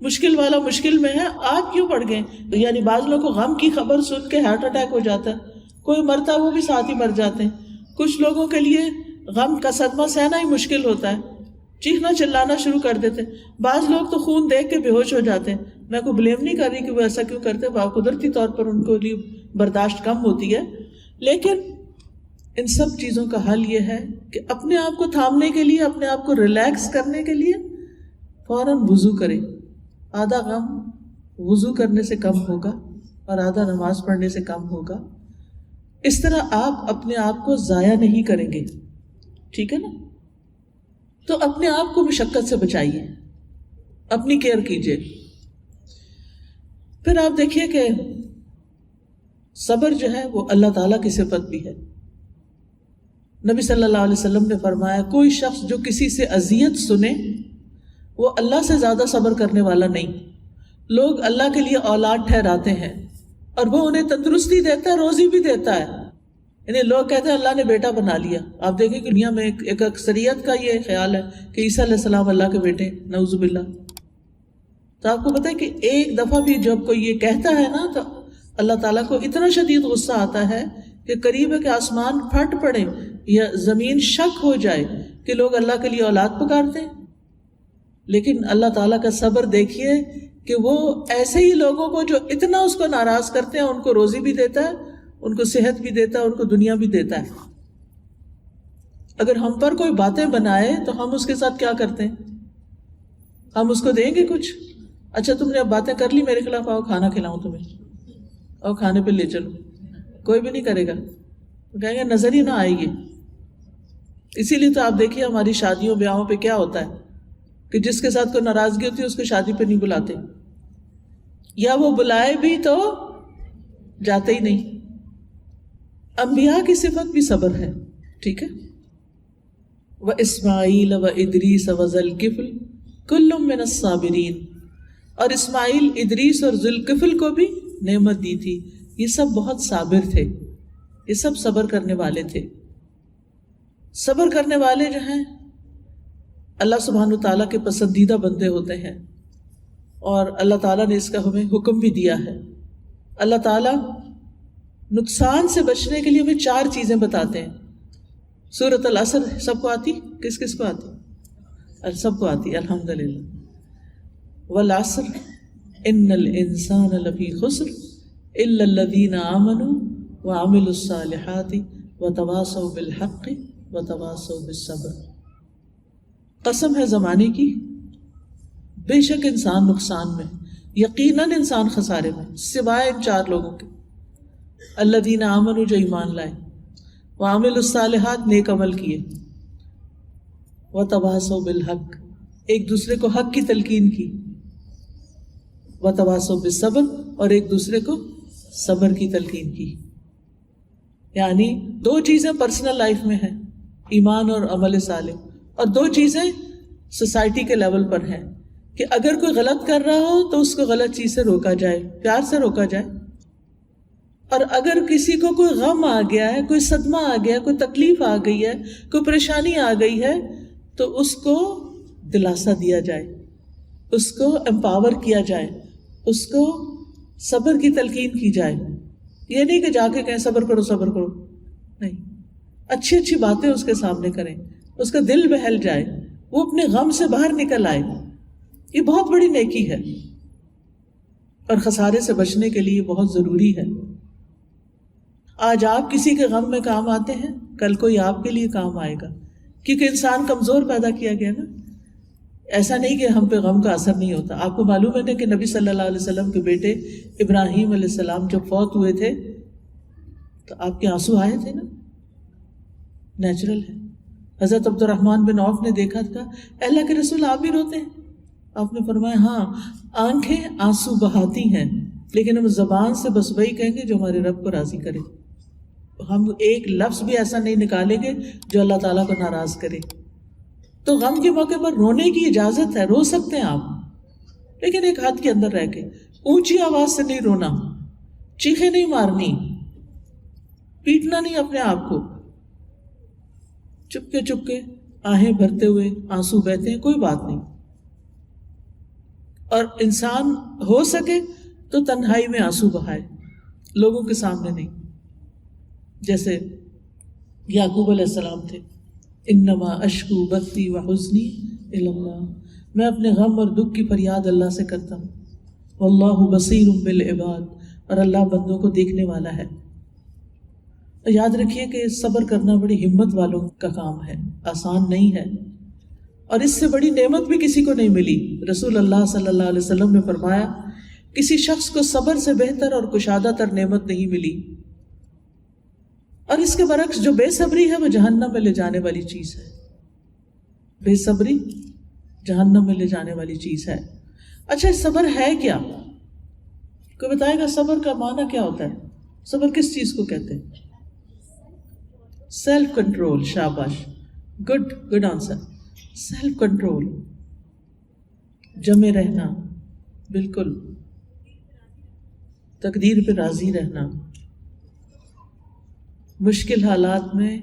[SPEAKER 1] مشکل والا مشکل میں ہے, آپ کیوں پڑ گئے؟ یعنی بعض لوگوں کو غم کی خبر سن کے ہارٹ اٹیک ہو جاتا ہے, کوئی مرتا وہ بھی ساتھ ہی مر جاتے ہیں. کچھ لوگوں کے لیے غم کا صدمہ سہنا ہی مشکل ہوتا ہے, چیخنا چلانا شروع کر دیتے. بعض لوگ تو خون دیکھ کے بے ہوش ہو جاتے ہیں. میں کو بلیم نہیں کر رہی کہ وہ ایسا کیوں کرتے, قدرتی طور پر ان کو لیے برداشت کم ہوتی ہے. لیکن ان سب چیزوں کا حل یہ ہے کہ اپنے آپ کو تھامنے کے لیے, اپنے آپ کو ریلیکس کرنے کے لیے فوراً وضو کریں. آدھا غم وضو کرنے سے کم ہوگا اور آدھا نماز پڑھنے سے کم ہوگا. اس طرح آپ اپنے آپ کو ضائع نہیں کریں گے, ٹھیک ہے نا. تو اپنے آپ کو مشقت سے بچائیے, اپنی کیئر کیجیے. پھر آپ دیکھیے کہ صبر جو ہے وہ اللہ تعالیٰ کی صفت بھی ہے. نبی صلی اللہ علیہ وسلم نے فرمایا, کوئی شخص جو کسی سے اذیت سنے وہ اللہ سے زیادہ صبر کرنے والا نہیں. لوگ اللہ کے لیے اولاد ٹھہراتے ہیں اور وہ انہیں تندرستی دیتا ہے, روزی بھی دیتا ہے. یعنی لوگ کہتے ہیں اللہ نے بیٹا بنا لیا. آپ دیکھیں کہ دنیا میں ایک اکثریت کا یہ خیال ہے کہ عیسیٰ علیہ السلام اللہ کے بیٹے, نعوذ باللہ. تو آپ کو پتہ ہے کہ ایک دفعہ بھی جب کوئی یہ کہتا ہے نا تو اللہ تعالیٰ کو اتنا شدید غصہ آتا ہے کہ قریب ہے کہ آسمان پھٹ پڑے یا زمین شک ہو جائے کہ لوگ اللہ کے لیے اولاد پکارتے ہیں. لیکن اللہ تعالیٰ کا صبر دیکھیے کہ وہ ایسے ہی لوگوں کو جو اتنا اس کو ناراض کرتے ہیں ان کو روزی بھی دیتا ہے, ان کو صحت بھی دیتا ہے, ان کو دنیا بھی دیتا ہے. اگر ہم پر کوئی باتیں بنائے تو ہم اس کے ساتھ کیا کرتے ہیں؟ ہم اس کو دیں گے کچھ. اچھا تم نے اب باتیں کر لی میرے خلاف, آؤ کھانا کھلاؤں تمہیں, اور کھانے پہ لے چلو. کوئی بھی نہیں کرے گا, کہیں گے نظر ہی نہ آئے گی. اسی لیے تو آپ دیکھیے ہماری شادیوں بیاہوں پہ کیا ہوتا ہے کہ جس کے ساتھ کوئی ناراضگی ہوتی ہے اس کو شادی پہ نہیں بلاتے, یا وہ بلائے بھی تو جاتے ہی نہیں. انبیاء کی صفت بھی صبر ہے, ٹھیک ہے. وَإِسْمَاعِيلَ وَإِدْرِيسَ وَذَوْالْكِفْلِ كُلٌّ مِّنَ الصَّابِرِينَ, اور اسماعیل, ادریس اور ذوالکفل کو بھی نعمت دی تھی. یہ سب بہت صابر تھے, یہ سب صبر کرنے والے تھے. صبر کرنے والے جو ہیں اللہ سبحانہ تعالیٰ کے پسندیدہ بندے ہوتے ہیں, اور اللہ تعالیٰ نے اس کا ہمیں حکم بھی دیا ہے. اللہ تعالیٰ نقصان سے بچنے کے لیے ہمیں 4 چیزیں بتاتے ہیں. سورۃ العصر سب کو آتی؟ کس کس کو آتی؟ سب کو آتی, الحمدللہ. والعصر ان الانسان لفی خسر الا الذین آمنوا وعملوا الصالحات وتواصوا بالحق وتواصوا بالصبر. قسم ہے زمانے کی, بے شک انسان نقصان میں، یقیناً انسان خسارے میں، سوائے ان 4 لوگوں کے، الذین آمنوا جو ایمان لائے، وعملوا الصالحات نیک عمل کیے، وتواصوا بالحق ایک دوسرے کو حق کی تلقین کی، وتواصوا بالصبر اور ایک دوسرے کو صبر کی تلقین کی. یعنی 2 چیزیں پرسنل لائف میں ہیں، ایمان اور عمل صالح، اور 2 چیزیں سوسائٹی کے لیول پر ہیں کہ اگر کوئی غلط کر رہا ہو تو اس کو غلط چیز سے روکا جائے، پیار سے روکا جائے، اور اگر کسی کو کوئی غم آ گیا ہے، کوئی صدمہ آ گیا ہے، کوئی تکلیف آ گئی ہے، کوئی پریشانی آ گئی ہے، تو اس کو دلاسا دیا جائے، اس کو امپاور کیا جائے، اس کو صبر کی تلقین کی جائے. یہ نہیں کہ جا کے کہیں صبر کرو صبر کرو، نہیں، اچھی اچھی باتیں اس کے سامنے کریں، اس کا دل بہل جائے، وہ اپنے غم سے باہر نکل آئے. یہ بہت بڑی نیکی ہے اور خسارے سے بچنے کے لیے بہت ضروری ہے. آج آپ کسی کے غم میں کام آتے ہیں، کل کوئی آپ کے لیے کام آئے گا، کیونکہ انسان کمزور پیدا کیا گیا نا. ایسا نہیں کہ ہم پہ غم کا اثر نہیں ہوتا. آپ کو معلوم ہے نا کہ نبی صلی اللہ علیہ وسلم کے بیٹے ابراہیم علیہ السلام جب فوت ہوئے تھے تو آپ کے آنسو آئے تھے نا، نیچرل ہے. حضرت عبد الرحمن بن عوف نے دیکھا تھا، اللہ کے رسول آپ بھی روتے ہیں؟ آپ نے فرمایا ہاں، آنکھیں آنسو بہاتی ہیں لیکن ہم زبان سے بس وہی کہیں گے جو ہمارے رب کو راضی کرے. ہم ایک لفظ بھی ایسا نہیں نکالیں گے جو اللہ تعالیٰ کو ناراض کرے. تو غم کے موقع پر رونے کی اجازت ہے، رو سکتے ہیں آپ، لیکن ایک حد کے اندر رہ کے. اونچی آواز سے نہیں رونا، چیخیں نہیں مارنی، پیٹنا نہیں اپنے آپ کو. چپ کے آہیں بھرتے ہوئے آنسو بہتے ہیں، کوئی بات نہیں. اور انسان ہو سکے تو تنہائی میں آنسو بہائے، لوگوں کے سامنے نہیں. جیسے یعقوب علیہ السلام تھے، انما اشکو بثی وحزنی الی اللہ، میں اپنے غم اور دکھ کی فریاد اللہ سے کرتا ہوں. واللہ بصیر بالعباد، اور اللہ بندوں کو دیکھنے والا ہے. یاد رکھیے کہ صبر کرنا بڑی ہمت والوں کا کام ہے، آسان نہیں ہے، اور اس سے بڑی نعمت بھی کسی کو نہیں ملی. رسول اللہ صلی اللہ علیہ وسلم نے فرمایا کسی شخص کو صبر سے بہتر اور کشادہ تر نعمت نہیں ملی. اور اس کے برعکس جو بے صبری ہے وہ جہنم میں لے جانے والی چیز ہے. بے صبری جہنم میں لے جانے والی چیز ہے. اچھا، صبر ہے کیا؟ کوئی بتائے گا صبر کا معنی کیا ہوتا ہے؟ صبر کس چیز کو کہتے ہیں؟ Self control. شاباش، گڈ آنسر. سیلف کنٹرول، جمے رہنا، بالکل تقدیر پہ راضی رہنا، مشکل حالات میں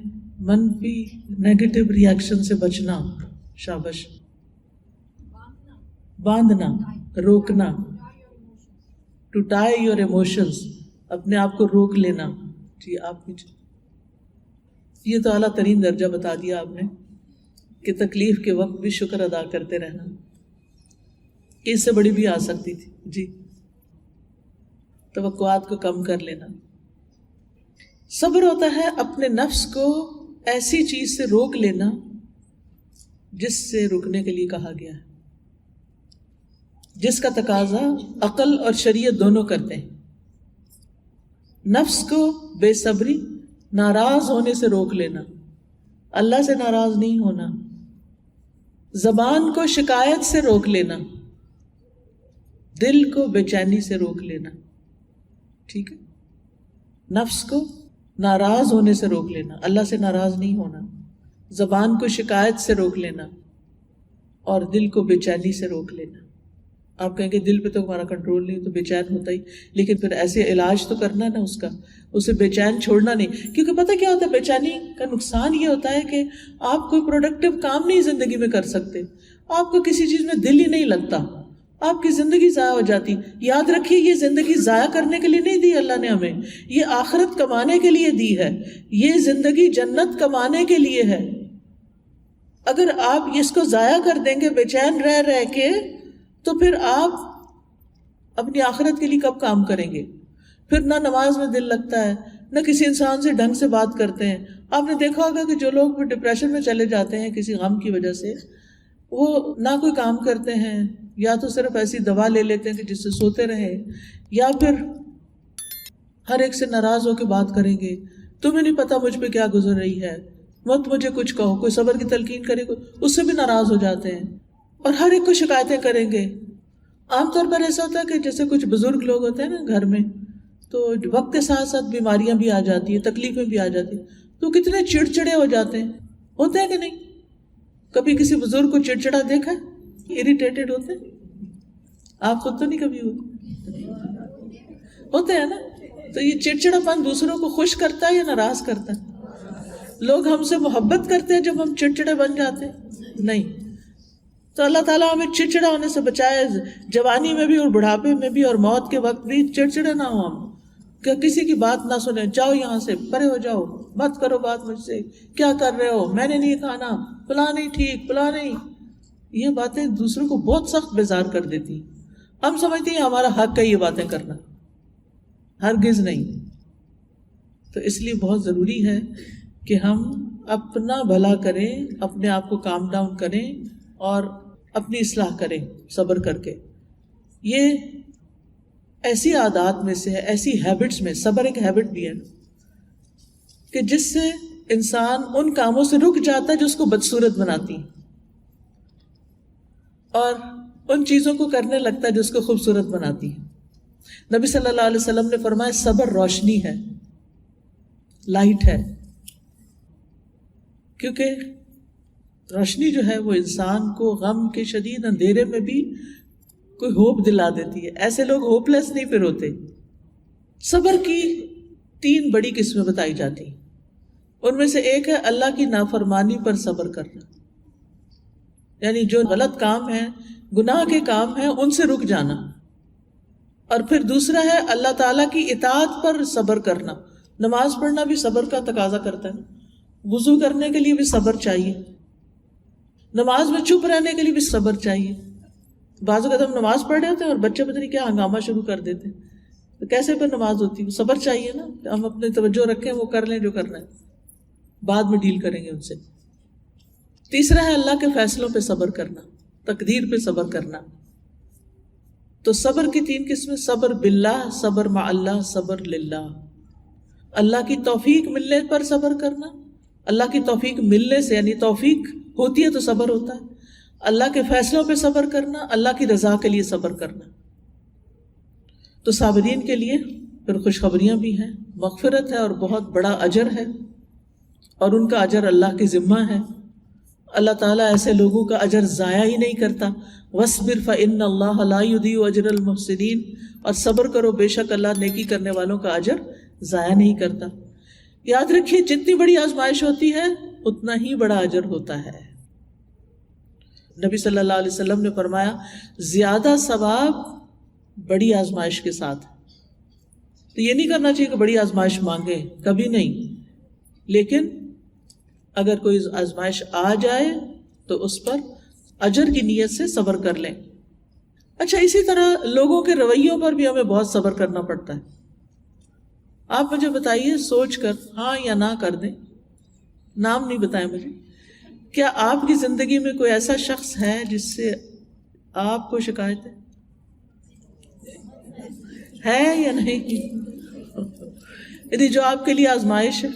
[SPEAKER 1] منفی نیگیٹو ریاکشن سے بچنا. شاباش. باندھنا، روکنا، ٹو ٹائی یور ایموشنز، اپنے آپ کو روک لینا. جی آپ بھی، یہ تو اعلیٰ ترین درجہ بتا دیا آپ نے کہ تکلیف کے وقت بھی شکر ادا کرتے رہنا، کہ اس سے بڑی بھی آ سکتی تھی. جی، توقعات کو کم کر لینا. صبر ہوتا ہے اپنے نفس کو ایسی چیز سے روک لینا جس سے رکنے کے لیے کہا گیا ہے، جس کا تقاضا عقل اور شریعت دونوں کرتے ہیں. نفس کو بے صبری، ناراض ہونے سے روک لینا، اللہ سے ناراض نہیں ہونا. زبان کو شکایت سے روک لینا، دل کو بے چینی سے روک لینا. ٹھیک ہے، نفس کو ناراض ہونے سے روک لینا، اللہ سے ناراض نہیں ہونا. زبان کو شکایت سے روک لینا اور دل کو بے چینی سے روک لینا. آپ کہیں کہ دل پہ تو ہمارا کنٹرول نہیں، تو بے چین ہوتا ہی، لیکن پھر ایسے علاج تو کرنا نا اس کا، اسے بے چین چھوڑنا نہیں. کیونکہ پتہ کیا ہوتا ہے، بے چینی کا نقصان یہ ہوتا ہے کہ آپ کوئی پروڈکٹیو کام نہیں زندگی میں کر سکتے، آپ کو کسی چیز میں دل ہی نہیں لگتا، آپ کی زندگی ضائع ہو جاتی. یاد رکھیے یہ زندگی ضائع کرنے کے لیے نہیں دی اللہ نے ہمیں، یہ آخرت کمانے کے لیے دی ہے. یہ زندگی جنت کمانے کے لیے ہے. اگر آپ اس کو ضائع کر دیں گے بے چین رہ رہ کے، تو پھر آپ اپنی آخرت کے لیے کب کام کریں گے؟ پھر نہ نماز میں دل لگتا ہے، نہ کسی انسان سے ڈھنگ سے بات کرتے ہیں. آپ نے دیکھا ہوگا کہ جو لوگ ڈپریشن میں چلے جاتے ہیں کسی غم کی وجہ سے، وہ نہ کوئی کام کرتے ہیں، یا تو صرف ایسی دوا لے لیتے ہیں کہ جس سے سوتے رہیں، یا پھر ہر ایک سے ناراض ہو کے بات کریں گے، تمہیں نہیں پتا مجھ پہ کیا گزر رہی ہے، مت مجھے کچھ کہو، کوئی صبر کی تلقین کرے اس سے بھی ناراض ہو جاتے ہیں، اور ہر ایک کو شکایتیں کریں گے۔ عام طور پر ایسا ہوتا ہے کہ جیسے کچھ بزرگ لوگ ہوتے ہیں نا گھر میں، تو وقت کے ساتھ ساتھ بیماریاں بھی آ جاتی ہیں، تکلیفیں بھی آ جاتی ہیں، تو کتنے چڑچڑے ہو جاتے ہیں، ہوتے ہیں کہ نہیں؟ کبھی کسی بزرگ کو چڑچڑا دیکھا ہے؟ اریٹیٹڈ ہوتے ہیں؟ آپ خود تو نہیں کبھی ہوتے ہیں نا؟ تو یہ چڑچڑا پن دوسروں کو خوش کرتا ہے یا ناراض کرتا ہے؟ لوگ ہم سے محبت کرتے ہیں جب ہم چڑچڑے بن جاتے ہیں؟ نہیں۔ تو اللہ تعالیٰ ہمیں چڑچڑا ہونے سے بچائے، جوانی میں بھی اور بڑھاپے میں بھی اور موت کے وقت بھی چڑچڑے نہ ہوں ہم، کہ کسی کی بات نہ سنیں، جاؤ یہاں سے، پرے ہو جاؤ، مت کرو بات مجھ سے، کیا کر رہے ہو، میں نے نہیں کھانا، فلاں نہیں ٹھیک، فلاں نہیں۔ یہ باتیں دوسروں کو بہت سخت بیزار کر دیتی ہیں۔ ہم سمجھتے ہیں ہمارا حق ہے یہ باتیں کرنا، ہرگز نہیں۔ تو اس لیے بہت ضروری ہے کہ ہم اپنا بھلا کریں، اپنے آپ کو کام ڈاؤن کریں اور اپنی اصلاح کریں صبر کر کے۔ یہ ایسی عادات میں سے ہے، ایسی ہیبٹس میں، صبر ایک ہیبٹ بھی ہے کہ جس سے انسان ان کاموں سے رک جاتا ہے جو اس کو بدصورت بناتی ہیں، اور ان چیزوں کو کرنے لگتا ہے جو اس کو خوبصورت بناتی ہے۔ نبی صلی اللہ علیہ وسلم نے فرمایا صبر روشنی ہے، لائٹ ہے، کیونکہ روشنی جو ہے وہ انسان کو غم کے شدید اندھیرے میں بھی کوئی ہوپ دلا دیتی ہے۔ ایسے لوگ ہوپ لیس نہیں پھر ہوتے۔ صبر کی 3 بڑی قسمیں بتائی جاتی ہیں، ان میں سے ایک ہے اللہ کی نافرمانی پر صبر کرنا، یعنی جو غلط کام ہیں، گناہ کے کام ہیں، ان سے رک جانا۔ اور پھر دوسرا ہے اللہ تعالیٰ کی اطاعت پر صبر کرنا۔ نماز پڑھنا بھی صبر کا تقاضا کرتا ہے، وضو کرنے کے لیے بھی صبر چاہیے، نماز میں چپ رہنے کے لیے بھی صبر چاہیے۔ بعض اوقات ہم نماز پڑھ رہے ہوتے ہیں اور بچے پتہ نہیں کیا ہنگامہ شروع کر دیتے ہیں، تو کیسے پھر نماز ہوتی ہے؟ صبر چاہیے نا، ہم اپنے توجہ رکھیں، وہ کر لیں جو کرنا ہے، بعد میں ڈیل کریں گے ان سے۔ تیسرا ہے اللہ کے فیصلوں پہ صبر کرنا، تقدیر پہ صبر کرنا۔ تو صبر کی 3 قسمیں، صبر باللہ، صبر مع اللہ، صبر للہ۔ اللہ کی توفیق ملنے پر صبر کرنا، اللہ کی توفیق ملنے سے یعنی توفیق ہوتی ہے تو صبر ہوتا ہے، اللہ کے فیصلوں پہ صبر کرنا، اللہ کی رضا کے لیے صبر کرنا۔ تو صابرین کے لیے پھر خوشخبریاں بھی ہیں، مغفرت ہے اور بہت بڑا اجر ہے، اور ان کا اجر اللہ کے ذمہ ہے۔ اللہ تعالیٰ ایسے لوگوں کا اجر ضائع ہی نہیں کرتا۔ وَاصْبِرْ فَإِنَّ اللَّهَ لَا يُضِيعُ أَجْرَ الْمُحْسِنِينَ، اور صبر کرو، بے شک اللہ نیکی کرنے والوں کا اجر ضائع نہیں کرتا۔ یاد رکھیے جتنی بڑی آزمائش ہوتی ہے اتنا ہی بڑا اجر ہوتا ہے۔ نبی صلی اللہ علیہ وسلم نے فرمایا زیادہ ثواب بڑی آزمائش کے ساتھ۔ تو یہ نہیں کرنا چاہیے کہ بڑی آزمائش مانگے، کبھی نہیں، لیکن اگر کوئی آزمائش آ جائے تو اس پر اجر کی نیت سے صبر کر لیں۔ اچھا، اسی طرح لوگوں کے رویوں پر بھی ہمیں بہت صبر کرنا پڑتا ہے۔ آپ مجھے بتائیے سوچ کر ہاں یا نہ کر دیں، نام نہیں بتائیں مجھے، کیا آپ کی زندگی میں کوئی ایسا شخص ہے جس سے آپ کو شکایت ہے یا نہیں؟ یعنی جو آپ کے لیے آزمائش ہے،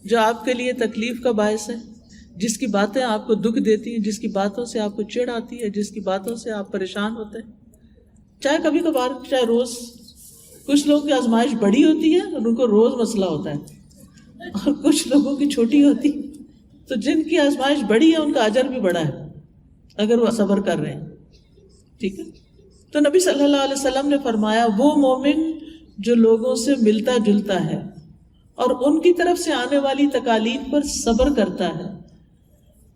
[SPEAKER 1] جو آپ کے لیے تکلیف کا باعث ہے، جس کی باتیں آپ کو دکھ دیتی ہیں، جس کی باتوں سے آپ کو چڑ آتی ہے، جس کی باتوں سے آپ پریشان ہوتے ہیں، چاہے کبھی کبھار چاہے روز۔ کچھ لوگوں کی آزمائش بڑی ہوتی ہے اور ان کو روز مسئلہ ہوتا ہے، اور کچھ لوگوں کی چھوٹی ہوتی ہے۔ تو جن کی آزمائش بڑی ہے ان کا اجر بھی بڑا ہے اگر وہ صبر کر رہے ہیں، ٹھیک ہے۔ تو نبی صلی اللہ علیہ وسلم نے فرمایا وہ مومن جو لوگوں سے ملتا جلتا ہے اور ان کی طرف سے آنے والی تکالیف پر صبر کرتا ہے،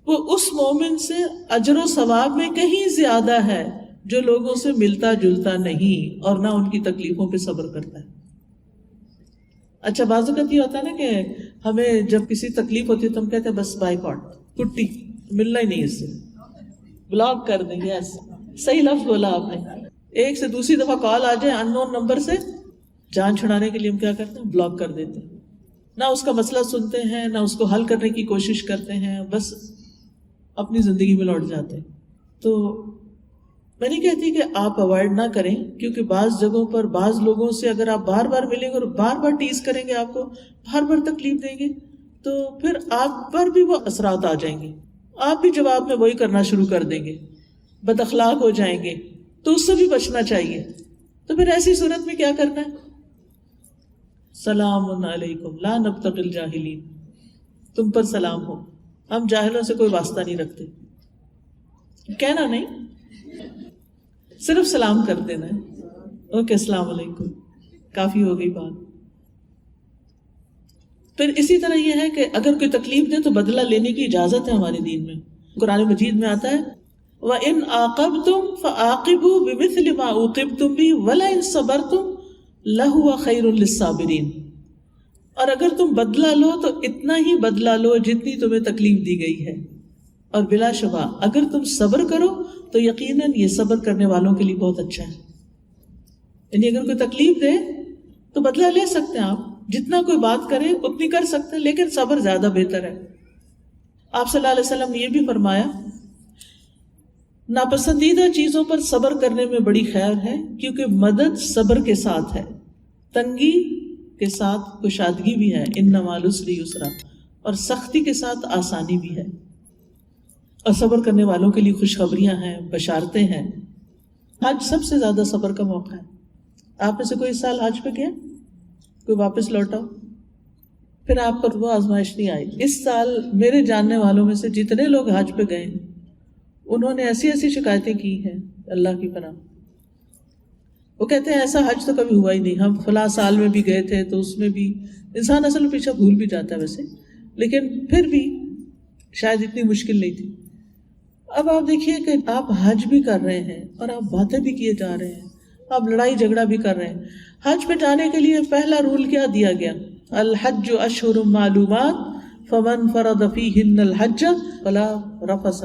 [SPEAKER 1] وہ اس مومن سے اجر و ثواب میں کہیں زیادہ ہے جو لوگوں سے ملتا جلتا نہیں اور نہ ان کی تکلیفوں پہ صبر کرتا ہے۔ اچھا، بعض اوقات یہ ہوتا ہے نا کہ ہمیں جب کسی تکلیف ہوتی ہے تو ہم کہتے ہیں بس بائیکاٹ، کٹی، ملنا ہی نہیں اس سے، بلاک کر دیں گے۔ صحیح لفظ بولا آپ نے۔ ایک سے دوسری دفعہ کال آ جائے ان نون نمبر سے، جان چھڑانے کے لیے ہم کیا کرتے ہیں؟ بلاک کر دیتے ہیں، نہ اس کا مسئلہ سنتے ہیں، نہ اس کو حل کرنے کی کوشش کرتے ہیں، بس اپنی زندگی میں لوٹ جاتے ہیں۔ تو میں نہیں کہتی کہ آپ اوائڈ نہ کریں، کیونکہ بعض جگہوں پر بعض لوگوں سے اگر آپ بار بار ملیں گے اور بار بار ٹیز کریں گے، آپ کو بار بار تکلیف دیں گے، تو پھر آپ پر بھی وہ اثرات آ جائیں گے، آپ بھی جواب میں وہی کرنا شروع کر دیں گے، بد اخلاق ہو جائیں گے، تو اس سے بھی بچنا چاہیے۔ تو پھر ایسی صورت میں کیا کرنا ہے؟ سلام علیکم لا نبتغی الجاہلین، تم پر سلام ہو، ہم جاہلوں سے کوئی واسطہ نہیں رکھتے۔ کہنا نہیں، صرف سلام کر دینا ہے، اوکے السلام علیکم، کافی ہو گئی بات۔ پھر اسی طرح یہ ہے کہ اگر کوئی تکلیف دے تو بدلہ لینے کی اجازت ہے ہمارے دین میں۔ قرآن مجید میں آتا ہے وَإِنْ عَاقَبْتُمْ فَعَاقِبُوا بِمِثْلِ مَا عُوقِبْتُمْ بِهِ وَلَئِنْ صَبَرْتُمْ لَهُوَ خَيْرٌ لِلصَّابِرِينَ، اور اگر تم بدلہ لو تو اتنا ہی بدلہ لو جتنی تمہیں تکلیف دی گئی ہے، اور بلا شبہ اگر تم صبر کرو تو یقیناً یہ صبر کرنے والوں کے لیے بہت اچھا ہے۔ یعنی اگر کوئی تکلیف دے تو بدلہ لے سکتے ہیں آپ، جتنا کوئی بات کرے اتنی کر سکتے ہیں، لیکن صبر زیادہ بہتر ہے۔ آپ صلی اللہ علیہ وسلم نے یہ بھی فرمایا ناپسندیدہ چیزوں پر صبر کرنے میں بڑی خیر ہے، کیونکہ مدد صبر کے ساتھ ہے، تنگی کے ساتھ کشادگی بھی ہے، انما العسر یسرا، اور سختی کے ساتھ آسانی بھی ہے، اور صبر کرنے والوں کے لیے خوشخبریاں ہیں، بشارتیں ہیں۔ حج سب سے زیادہ صبر کا موقع ہے۔ آپ میں سے کوئی اس سال حج پہ گیا؟ کوئی واپس لوٹا؟ پھر آپ پر وہ آزمائش نہیں آئی۔ اس سال میرے جاننے والوں میں سے جتنے لوگ حج پہ گئے انہوں نے ایسی ایسی شکایتیں کی ہیں، اللہ کی پناہ۔ وہ کہتے ہیں ایسا حج تو کبھی ہوا ہی نہیں، ہم فلاں سال میں بھی گئے تھے تو اس میں بھی، انسان اصل میں پیچھے بھول بھی جاتا ہے ویسے، لیکن پھر بھی شاید اتنی مشکل نہیں تھی۔ اب آپ دیکھیے کہ آپ حج بھی کر رہے ہیں اور آپ باتیں بھی کیے جا رہے ہیں، آپ لڑائی جھگڑا بھی کر رہے ہیں۔ حج پہ جانے کے لیے پہلا رول کیا دیا گیا؟ الحج اشہر معلومات فمن فرض فیہن الحج فلا رفث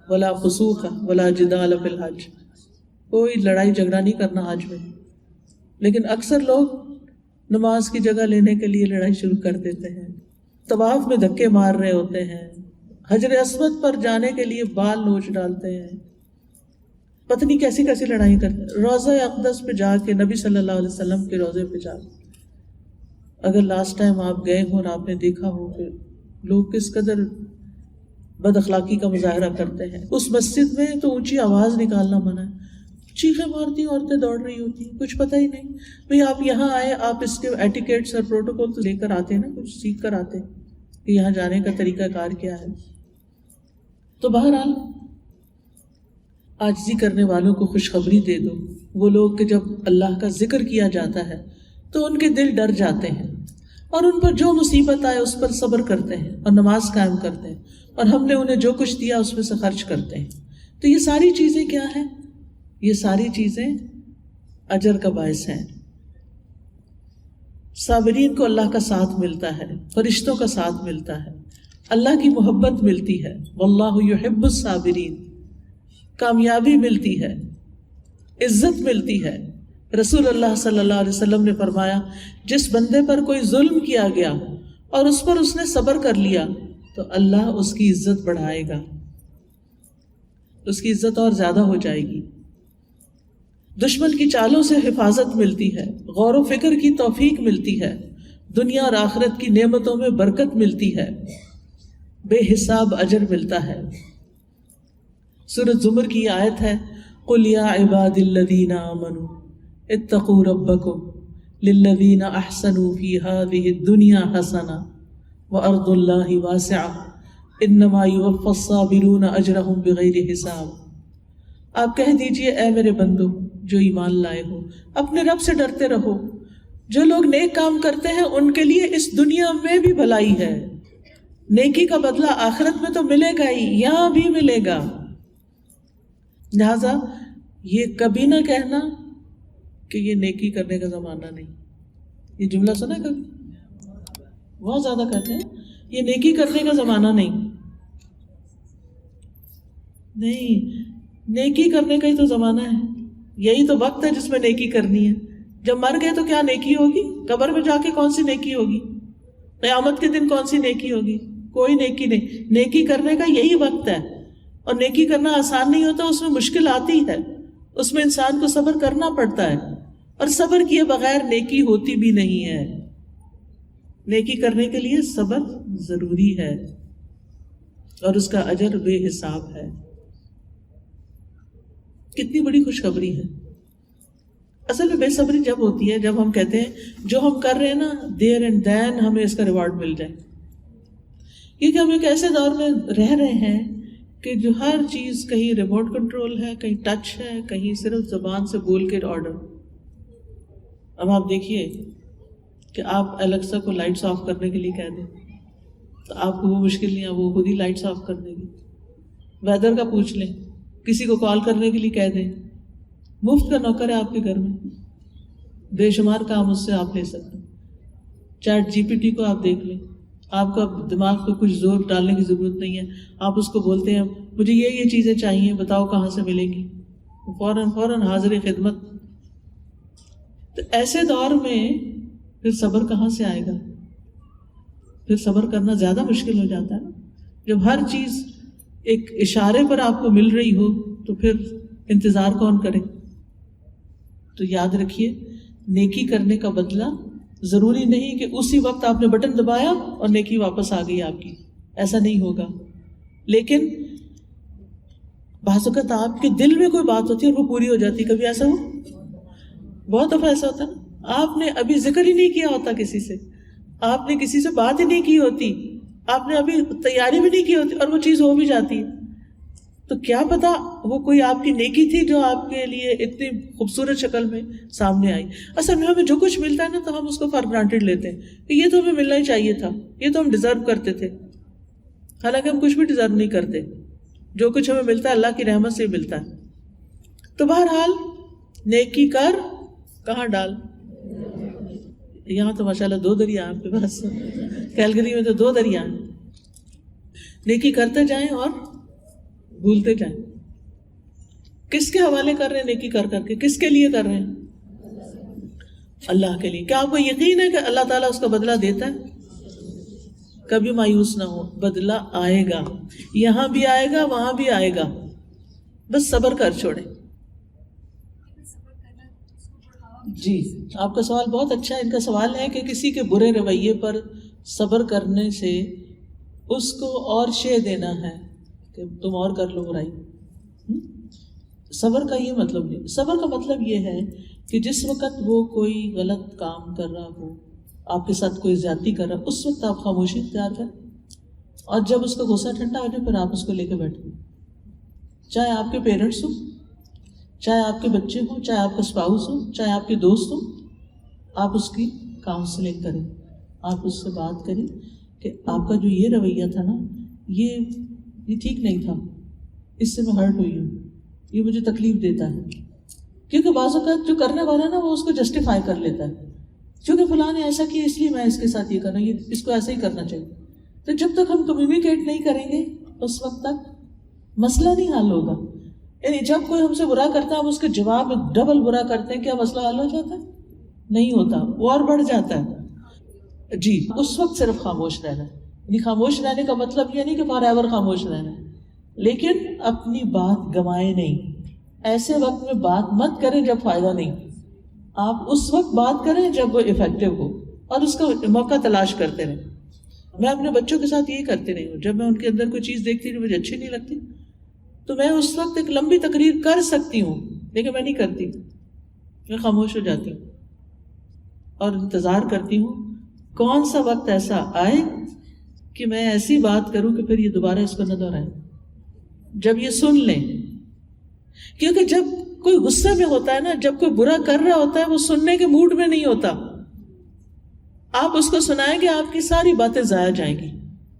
[SPEAKER 1] ولا فسوق ولا جدال فی الحج، کوئی لڑائی جھگڑا نہیں کرنا حج میں۔ لیکن اکثر لوگ نماز کی جگہ لینے کے لیے لڑائی شروع کر دیتے ہیں، طواف میں دھکے مار رہے ہوتے ہیں، حجر اسود پر جانے کے لیے بال نوچ ڈالتے ہیں، پتہ نہیں کیسی کیسی لڑائی کرتے ہیں۔ روضہ اقدس پہ جا کے، نبی صلی اللہ علیہ وسلم کے روضے پہ جا کے، اگر لاسٹ ٹائم آپ گئے ہوں اور آپ نے دیکھا ہو کہ لوگ کس قدر بد اخلاقی کا مظاہرہ کرتے ہیں، اس مسجد میں تو اونچی آواز نکالنا منع ہے، چیخیں مارتی عورتیں دوڑ رہی ہوتی ہیں، کچھ پتہ ہی نہیں۔ بھئی آپ یہاں آئے، آپ اس کے ایٹیکیٹس اور پروٹوکول تو لے کر آتے ہیں نا، کچھ سیکھ کر آتے ہیں کہ یہاں جانے کا طریقہ کار کیا ہے۔ تو بہرحال عاجزی کرنے والوں کو خوشخبری دے دو۔ وہ لوگ کہ جب اللہ کا ذکر کیا جاتا ہے تو ان کے دل ڈر جاتے ہیں، اور ان پر جو مصیبت آئے اس پر صبر کرتے ہیں اور نماز قائم کرتے ہیں، اور ہم نے انہیں جو کچھ دیا اس میں سے خرچ کرتے ہیں۔ تو یہ ساری چیزیں کیا ہیں؟ یہ ساری چیزیں اجر کا باعث ہیں۔ صابرین کو اللہ کا ساتھ ملتا ہے، فرشتوں کا ساتھ ملتا ہے، اللہ کی محبت ملتی ہے، واللہ یحب الصابرین، کامیابی ملتی ہے، عزت ملتی ہے۔ رسول اللہ صلی اللہ علیہ وسلم نے فرمایا جس بندے پر کوئی ظلم کیا گیا اور اس پر اس نے صبر کر لیا تو اللہ اس کی عزت بڑھائے گا، اس کی عزت اور زیادہ ہو جائے گی۔ دشمن کی چالوں سے حفاظت ملتی ہے، غور و فکر کی توفیق ملتی ہے، دنیا اور آخرت کی نعمتوں میں برکت ملتی ہے، بے حساب اجر ملتا ہے۔ سورۃ زمر کی آیت ہے قُلْ يَا عِبَادِ الَّذِينَ آمَنُوا اتقوا ربكم للذین احسنوا فی هذه الدنیا حسنہ وارض اللہ واسعہ انما یوفی الصابرون اجرهم بغیر حساب۔ آپ کہہ دیجئے اے میرے بندو جو ایمان لائے ہو، اپنے رب سے ڈرتے رہو، جو لوگ نیک کام کرتے ہیں ان کے لیے اس دنیا میں بھی بھلائی ہے، نیکی کا بدلہ آخرت میں تو ملے گا ہی، یہاں بھی ملے گا۔ لہذا یہ کبھی نہ کہنا کہ یہ نیکی کرنے کا زمانہ نہیں۔ یہ جملہ سنا کبھی؟ بہت زیادہ کہتے ہیں یہ نیکی کرنے کا زمانہ نہیں۔ نیکی کرنے کا ہی تو زمانہ ہے، یہی تو وقت ہے جس میں نیکی کرنی ہے۔ جب مر گئے تو کیا نیکی ہوگی؟ قبر میں جا کے کون سی نیکی ہوگی؟ قیامت کے دن کون سی نیکی ہوگی؟ کوئی نیکی نہیں۔ نیکی کرنے کا یہی وقت ہے، اور نیکی کرنا آسان نہیں ہوتا، اس میں مشکل آتی ہے، اس میں انسان کو صبر کرنا پڑتا ہے، اور صبر کیے بغیر نیکی ہوتی بھی نہیں ہے. نیکی کرنے کے لیے صبر ضروری ہے اور اس کا اجر بے حساب ہے. کتنی بڑی خوشخبری ہے. اصل میں بے صبری جب ہوتی ہے جب ہم کہتے ہیں جو ہم کر رہے ہیں نا دیر اینڈ دین ہمیں اس کا ریوارڈ مل جائے. کیونکہ ہم ایک ایسے دور میں رہ رہے ہیں کہ جو ہر چیز کہیں ریموٹ کنٹرول ہے، کہیں ٹچ ہے، کہیں صرف زبان سے بول کے آرڈر. اب آپ دیکھیے کہ آپ الیکسا کو لائٹس آف کرنے کے لیے کہہ دیں تو آپ کو وہ مشکل نہیں ہے، وہ خود ہی لائٹس آف کر دے گی. ویدر کا پوچھ لیں، کسی کو کال کرنے کے لیے کہہ دیں، مفت کا نوکر ہے آپ کے گھر میں، بے شمار کام اس سے آپ لے سکتے ہیں. چیٹ جی پی ٹی کو آپ دیکھ لیں، آپ کا دماغ پہ کچھ زور ڈالنے کی ضرورت نہیں ہے. آپ اس کو بولتے ہیں مجھے یہ چیزیں چاہیے، بتاؤ کہاں سے ملے گی، فوراً حاضر خدمت. تو ایسے دور میں پھر صبر کہاں سے آئے گا؟ پھر صبر کرنا زیادہ مشکل ہو جاتا ہے نا. جب ہر چیز ایک اشارے پر آپ کو مل رہی ہو تو پھر انتظار کون کرے؟ تو یاد رکھیے نیکی کرنے کا بدلہ ضروری نہیں کہ اسی وقت آپ نے بٹن دبایا اور نیکی واپس آ گئی آپ کی، ایسا نہیں ہوگا. لیکن بعض اوقات آپ کے دل میں کوئی بات ہوتی ہے اور وہ پوری ہو جاتی ہے. کبھی ایسا ہو؟ بہت دفعہ ایسا ہوتا ہے نا، آپ نے ابھی ذکر ہی نہیں کیا ہوتا کسی سے، آپ نے کسی سے بات ہی نہیں کی ہوتی، آپ نے ابھی تیاری بھی نہیں کی ہوتی اور وہ چیز ہو بھی جاتی ہے. تو کیا پتا وہ کوئی آپ کی نیکی تھی جو آپ کے لیے اتنی خوبصورت شکل میں سامنے آئی. اصل میں ہمیں جو کچھ ملتا ہے نا تو ہم اس کو فار گرانٹیڈ لیتے ہیں کہ یہ تو ہمیں ملنا ہی چاہیے تھا، یہ تو ہم ڈیزرو کرتے تھے. حالانکہ ہم کچھ بھی ڈیزرو نہیں کرتے، جو کچھ ہمیں ملتا ہے اللہ کی رحمت سے ہی ملتا ہے. تو بہرحال نیکی کر کہاں ڈال. یہاں تو ماشاءاللہ 2 دریا آپ کے پاس، کیلگری میں تو 2 دریا ہیں. نیکی کرتے جائیں اور بھولتے جائیں. کس کے حوالے کر رہے ہیں نیکی کر کر کے؟ کس کے لیے کر رہے ہیں؟ اللہ کے لیے. کیا آپ کو یقین ہے کہ اللہ تعالیٰ اس کا بدلہ دیتا ہے؟ کبھی مایوس نہ ہو، بدلہ آئے گا، یہاں بھی آئے گا وہاں بھی آئے گا، بس صبر کر چھوڑیں. جی آپ کا سوال بہت اچھا ہے. ان کا سوال ہے کہ کسی کے برے رویے پر صبر کرنے سے اس کو اور شے دینا ہے کہ تم اور کر لو برائی. صبر کا یہ مطلب نہیں. صبر کا مطلب یہ ہے کہ جس وقت وہ کوئی غلط کام کر رہا ہو، آپ کے ساتھ کوئی زیادتی کر رہا، اس وقت آپ خاموشی اختیار کریں، اور جب اس کا غصہ ٹھنڈا ہو جائے پھر آپ اس کو لے کے بیٹھیں. چاہے آپ کے پیرنٹس ہوں، چاہے آپ کے بچے ہوں، چاہے آپ کا اسپاؤس ہو، چاہے آپ کے دوست ہوں، آپ اس کی کاؤنسلنگ کریں، آپ اس سے بات کریں کہ آپ کا جو یہ رویہ تھا نا یہ ٹھیک نہیں تھا، اس سے میں ہرٹ ہوئی ہوں، یہ مجھے تکلیف دیتا ہے. کیونکہ بعض اوقات جو کرنے والا ہے نا وہ اس کو جسٹیفائی کر لیتا ہے، کیونکہ فلاں نے ایسا کیا اس لیے میں اس کے ساتھ یہ کرنا، یہ اس کو ایسا ہی کرنا چاہیے. تو جب تک ہم کمیونیکیٹ نہیں کریں گے اس وقت تک مسئلہ نہیں حل ہوگا. یعنی جب کوئی ہم سے برا کرتا ہے ہم اس کے جواب میں ڈبل برا کرتے ہیں، کیا مسئلہ حل ہو جاتا ہے؟ نہیں ہوتا، وہ اور بڑھ جاتا ہے. جی اس وقت صرف خاموش رہنا ہے. یعنی خاموش رہنے کا مطلب یہ نہیں کہ فار ایور خاموش رہنا ہے، لیکن اپنی بات گوائے نہیں. ایسے وقت میں بات مت کریں جب فائدہ نہیں. آپ اس وقت بات کریں جب وہ افیکٹو ہو اور اس کا موقع تلاش کرتے رہیں. میں اپنے بچوں کے ساتھ یہی کرتی رہی ہوں. جب میں ان کے اندر کوئی چیز دیکھتی جو مجھے اچھی نہیں لگتی تو میں اس وقت ایک لمبی تقریر کر سکتی ہوں، لیکن میں نہیں کرتی، میں خاموش ہو جاتی ہوں اور انتظار کرتی ہوں کون سا وقت ایسا آئے کہ میں ایسی بات کروں کہ پھر یہ دوبارہ اس کو نہ دہرائیں. جب یہ سن لیں، کیونکہ جب کوئی غصے میں ہوتا ہے نا، جب کوئی برا کر رہا ہوتا ہے وہ سننے کے موڈ میں نہیں ہوتا. آپ اس کو سنائیں گے آپ کی ساری باتیں ضائع جائیں گی.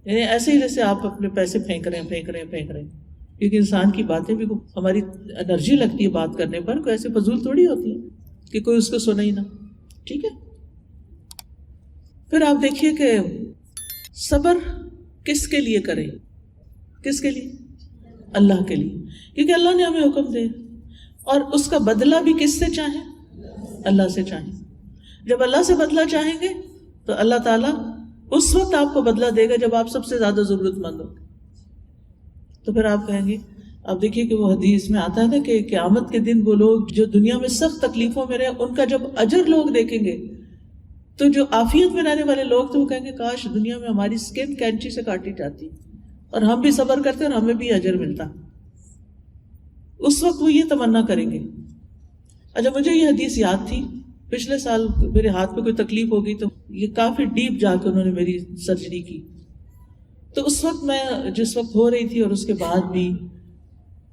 [SPEAKER 1] یعنی ایسے ہی جیسے آپ اپنے پیسے پھینک رہے ہیں. کیونکہ انسان کی باتیں بھی ہماری انرجی لگتی ہے بات کرنے پر، کوئی ایسے فضول تھوڑی ہوتی ہے کہ کوئی اس کو سنے ہی نہ. ٹھیک ہے. پھر آپ دیکھیے کہ صبر کس کے لیے کریں؟ کس کے لیے؟ اللہ کے لیے. کیونکہ اللہ نے ہمیں حکم دے، اور اس کا بدلہ بھی کس سے چاہیں؟ اللہ سے چاہیں. جب اللہ سے بدلہ چاہیں گے تو اللہ تعالیٰ اس وقت آپ کو بدلہ دے گا جب آپ سب سے زیادہ ضرورت مند ہو. تو پھر آپ کہیں گے اب دیکھیے کہ وہ حدیث میں آتا ہے نا کہ قیامت کے دن وہ لوگ جو دنیا میں سخت تکلیفوں میں رہے ان کا جب اجر لوگ دیکھیں گے تو جو عافیت میں رہنے والے لوگ تو وہ کہیں گے کاش دنیا میں ہماری سکن کینچی سے کاٹی جاتی اور ہم بھی صبر کرتے اور ہمیں بھی اجر ملتا. اس وقت وہ یہ تمنا کریں گے. اچھا مجھے یہ حدیث یاد تھی پچھلے سال میرے ہاتھ پہ کوئی تکلیف ہو گئی تو یہ کافی ڈیپ جا کے انہوں نے میری سرجری کی. تو اس وقت میں جس وقت ہو رہی تھی اور اس کے بعد بھی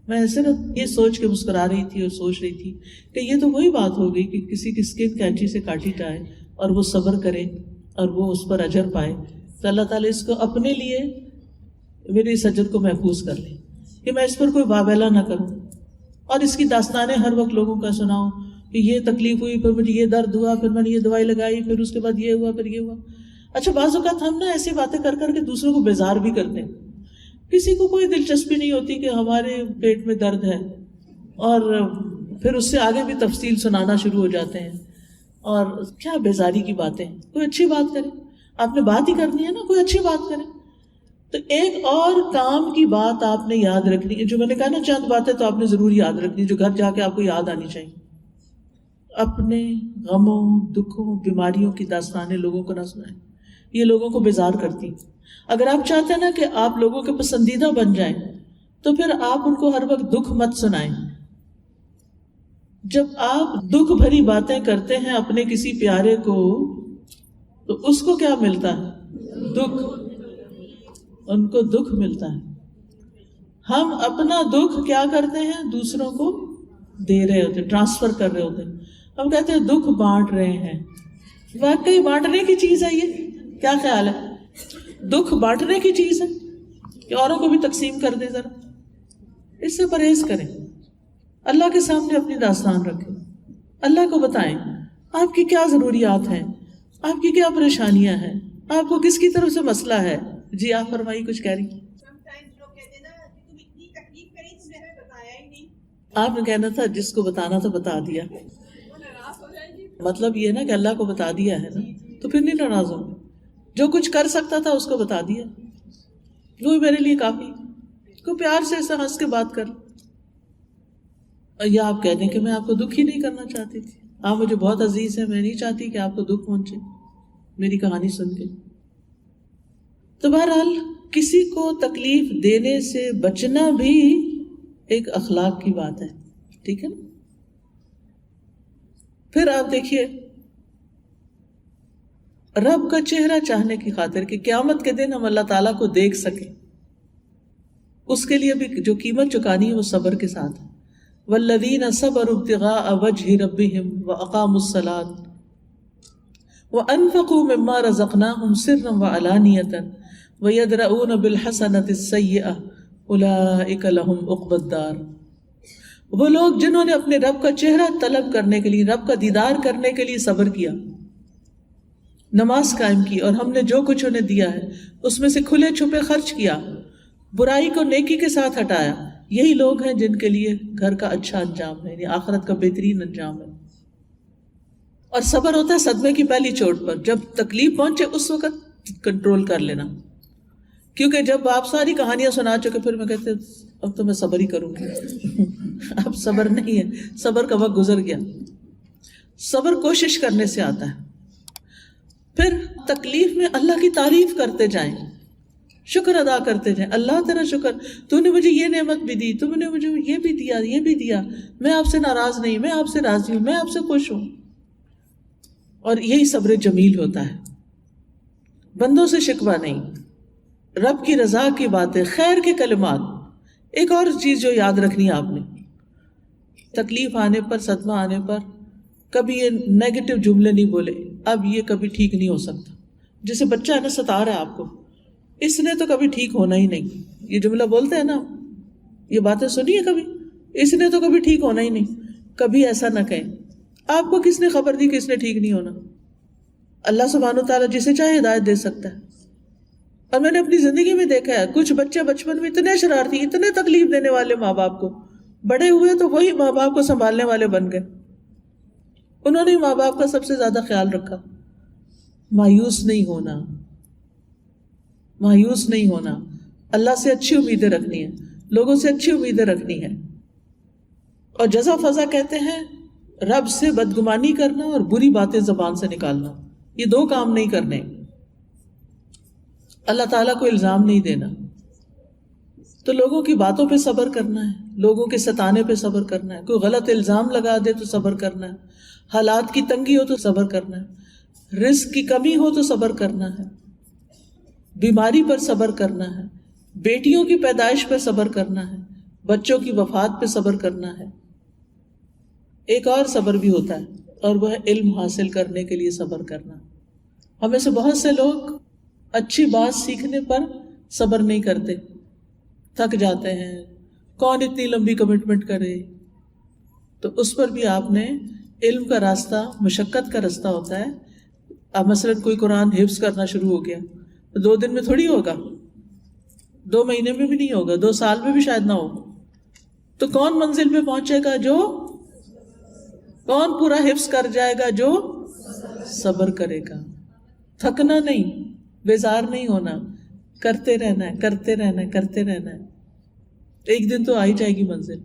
[SPEAKER 1] میں صرف یہ سوچ کے مسکرا رہی تھی اور سوچ رہی تھی کہ یہ تو وہی بات ہو گئی کہ کسی کی اسکن کینچی سے کاٹی جائے اور وہ صبر کرے اور وہ اس پر اجر پائے تو اللہ تعالیٰ اس کو اپنے لیے میری اس اجر کو محفوظ کر لے کہ میں اس پر کوئی واویلا نہ کروں اور اس کی داستانیں ہر وقت لوگوں کا سناؤں کہ یہ تکلیف ہوئی پھر مجھے یہ درد ہوا پھر میں نے یہ دوائی لگائی پھر اس کے بعد یہ ہوا پھر یہ ہوا. اچھا بعض اوقات ہم نا ایسی باتیں کر کر کے دوسروں کو بیزار بھی کرتے ہیں. کسی کو کوئی دلچسپی نہیں ہوتی کہ ہمارے پیٹ میں درد ہے اور پھر اس سے آگے بھی تفصیل سنانا شروع ہو جاتے ہیں اور کیا بیزاری کی باتیں. کوئی اچھی بات کرے, آپ نے بات ہی کرنی ہے نا, کوئی اچھی بات کرے. تو ایک اور کام کی بات آپ نے یاد رکھنی ہے, جو میں نے کہا نا چند باتیں تو آپ نے ضرور یاد رکھنی جو گھر جا کے آپ کو یاد آنی چاہیے. اپنے غموں دکھوں بیماریوں کی داستانیں لوگوں کو نہ سنائیں, یہ لوگوں کو بیزار کرتی. اگر آپ چاہتے ہیں نا کہ آپ لوگوں کے پسندیدہ بن جائیں تو پھر آپ ان کو ہر وقت دکھ مت سنائیں. جب آپ دکھ بھری باتیں کرتے ہیں اپنے کسی پیارے کو تو اس کو کیا ملتا ہے؟ دکھ. ان کو دکھ ملتا ہے. ہم اپنا دکھ کیا کرتے ہیں؟ دوسروں کو دے رہے ہوتے, ٹرانسفر کر رہے ہوتے. ہم کہتے ہیں دکھ بانٹ رہے ہیں. واقعی بانٹنے کی چیز ہے یہ؟ کیا خیال ہے؟ دکھ بانٹنے کی چیز ہے کہ اوروں کو بھی تقسیم کر دیں؟ ذرا اس سے پرہیز کریں. اللہ کے سامنے اپنی داستان رکھیں, اللہ کو بتائیں آپ کی کیا ضروریات ہیں, آپ کی کیا پریشانیاں ہیں, آپ کو کس کی طرف سے مسئلہ ہے. جی آپ فرمائیے, کچھ کہہ رہی. آپ نے کہنا تھا جس کو بتانا تھا بتا دیا. مطلب یہ نا کہ اللہ کو بتا دیا ہے نا تو پھر نہیں ناراض ہوں. جو کچھ کر سکتا تھا اس کو بتا دیا, وہ میرے لیے کافی. کو پیار سے ایسا ہنس کے بات کر, یا آپ کہہ دیں کہ میں آپ کو دکھ ہی نہیں کرنا چاہتی تھی, آپ مجھے بہت عزیز ہیں, میں نہیں چاہتی کہ آپ کو دکھ پہنچے میری کہانی سن کے. تو بہرحال کسی کو تکلیف دینے سے بچنا بھی ایک اخلاق کی بات ہے, ٹھیک ہے نا. پھر آپ دیکھیے رب کا چہرہ چاہنے کی خاطر کہ قیامت کے دن ہم اللہ تعالیٰ کو دیکھ سکیں, اس کے لیے بھی جو قیمت چکانی ہے وہ صبر کے ساتھ ہے. والذین صبروا ابتغاء وجہ ربہم واقاموا الصلاۃ وانفقوا مما رزقناہم سرا وعلانیۃ ویدرؤون بالحسنۃ السیئۃ اولئک لہم عقبی الدار. وہ لوگ جنہوں نے اپنے رب کا چہرہ طلب کرنے کے لیے, رب کا دیدار کرنے کے لیے صبر کیا, نماز قائم کی, اور ہم نے جو کچھ انہیں دیا ہے اس میں سے کھلے چھپے خرچ کیا, برائی کو نیکی کے ساتھ ہٹایا, یہی لوگ ہیں جن کے لیے گھر کا اچھا انجام ہے, یعنی آخرت کا بہترین انجام ہے. اور صبر ہوتا ہے صدمے کی پہلی چوٹ پر, جب تکلیف پہنچے اس وقت کنٹرول کر لینا. کیونکہ جب آپ ساری کہانیاں سنا چکے پھر میں کہتے اب تو میں صبر ہی کروں گی. اب صبر نہیں ہے, صبر کا وقت گزر گیا. صبر کوشش کرنے سے آتا ہے. پھر تکلیف میں اللہ کی تعریف کرتے جائیں, شکر ادا کرتے جائیں. اللہ تیرا شکر, تو نے مجھے یہ نعمت بھی دی, تم نے مجھے یہ بھی دیا, یہ بھی دیا, میں آپ سے ناراض نہیں, میں آپ سے راضی ہوں, میں آپ سے خوش ہوں. اور یہی صبر جمیل ہوتا ہے, بندوں سے شکوہ نہیں, رب کی رضا کی باتیں, خیر کے کلمات. ایک اور چیز جو یاد رکھنی ہے آپ نے, تکلیف آنے پر, صدمہ آنے پر کبھی یہ نیگیٹو جملے نہیں بولے, اب یہ کبھی ٹھیک نہیں ہو سکتا. جیسے بچہ ہے نا ستا رہا ہے آپ کو, اس نے تو کبھی ٹھیک ہونا ہی نہیں, یہ جملہ بولتے ہیں نا, یہ باتیں سنی ہے کبھی, اس نے تو کبھی ٹھیک ہونا ہی نہیں. کبھی ایسا نہ کہیں. آپ کو کس نے خبر دی کہ اس نے ٹھیک نہیں ہونا؟ اللہ سبحانہ وتعالیٰ جسے چاہے ہدایت دے سکتا ہے. اور میں نے اپنی زندگی میں دیکھا ہے کچھ بچے بچپن میں اتنے شرارتی, اتنے تکلیف دینے والے ماں باپ کو, بڑے ہوئے تو وہی ماں باپ کو سنبھالنے والے بن گئے. انہوں نے ماں باپ کا سب سے زیادہ خیال رکھا. مایوس نہیں ہونا, مایوس نہیں ہونا, اللہ سے اچھی امیدیں رکھنی ہے. لوگوں سے اچھی امیدیں رکھنی ہے. اور جزا فضا کہتے ہیں رب سے بدگمانی کرنا اور بری باتیں زبان سے نکالنا. یہ دو کام نہیں کرنے. اللہ تعالیٰ کو الزام نہیں دینا. تو لوگوں کی باتوں پہ صبر کرنا ہے, لوگوں کے ستانے پہ صبر کرنا ہے, کوئی غلط الزام لگا دے تو صبر کرنا ہے, حالات کی تنگی ہو تو صبر کرنا ہے, رزق کی کمی ہو تو صبر کرنا ہے, بیماری پر صبر کرنا ہے, بیٹیوں کی پیدائش پہ صبر کرنا ہے, بچوں کی وفات پہ صبر کرنا ہے. ایک اور صبر بھی ہوتا ہے اور وہ ہے علم حاصل کرنے کے لیے صبر کرنا. ہمیں سے بہت سے لوگ اچھی بات سیکھنے پر صبر نہیں کرتے, تھک جاتے ہیں, کون اتنی لمبی کمٹمنٹ کرے. تو اس پر بھی آپ نے علم کا راستہ, مشقت کا راستہ ہوتا ہے. اب مثلاً کوئی قرآن حفظ کرنا شروع ہو گیا تو 2 دن میں تھوڑی ہوگا, 2 مہینے میں بھی نہیں ہوگا, 2 سال میں بھی شاید نہ ہو. تو کون منزل پہ پہنچے گا؟ کون پورا حفظ کر جائے گا؟ جو صبر کرے گا. تھکنا نہیں, بیزار نہیں ہونا, کرتے رہنا ہے, کرتے رہنا ہے, کرتے رہنا ہے. ایک دن تو آ ہی جائے گی منزل.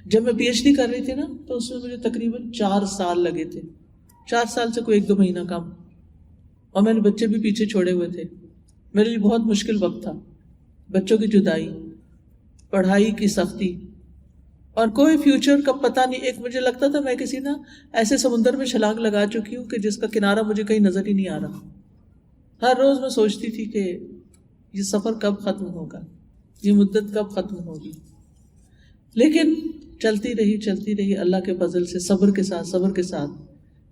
[SPEAKER 1] جب میں پی ایچ ڈی کر رہی تھی نا تو اس میں مجھے تقریباً 4 سال لگے تھے. 4 سال سے کوئی 1-2 مہینہ کم. اور میں نے بچے بھی پیچھے چھوڑے ہوئے تھے. میرے لیے بہت مشکل وقت تھا. بچوں کی جدائی, پڑھائی کی سختی, اور کوئی فیوچر کا پتہ نہیں. ایک مجھے لگتا تھا میں کسی نا ایسے سمندر میں چھلانگ لگا چکی ہوں کہ جس کا کنارہ مجھے کہیں نظر ہی نہیں آ رہا. ہر روز میں سوچتی تھی کہ یہ سفر کب ختم ہوگا, یہ مدت کب ختم ہوگی. لیکن چلتی رہی اللہ کے فضل سے, صبر کے ساتھ.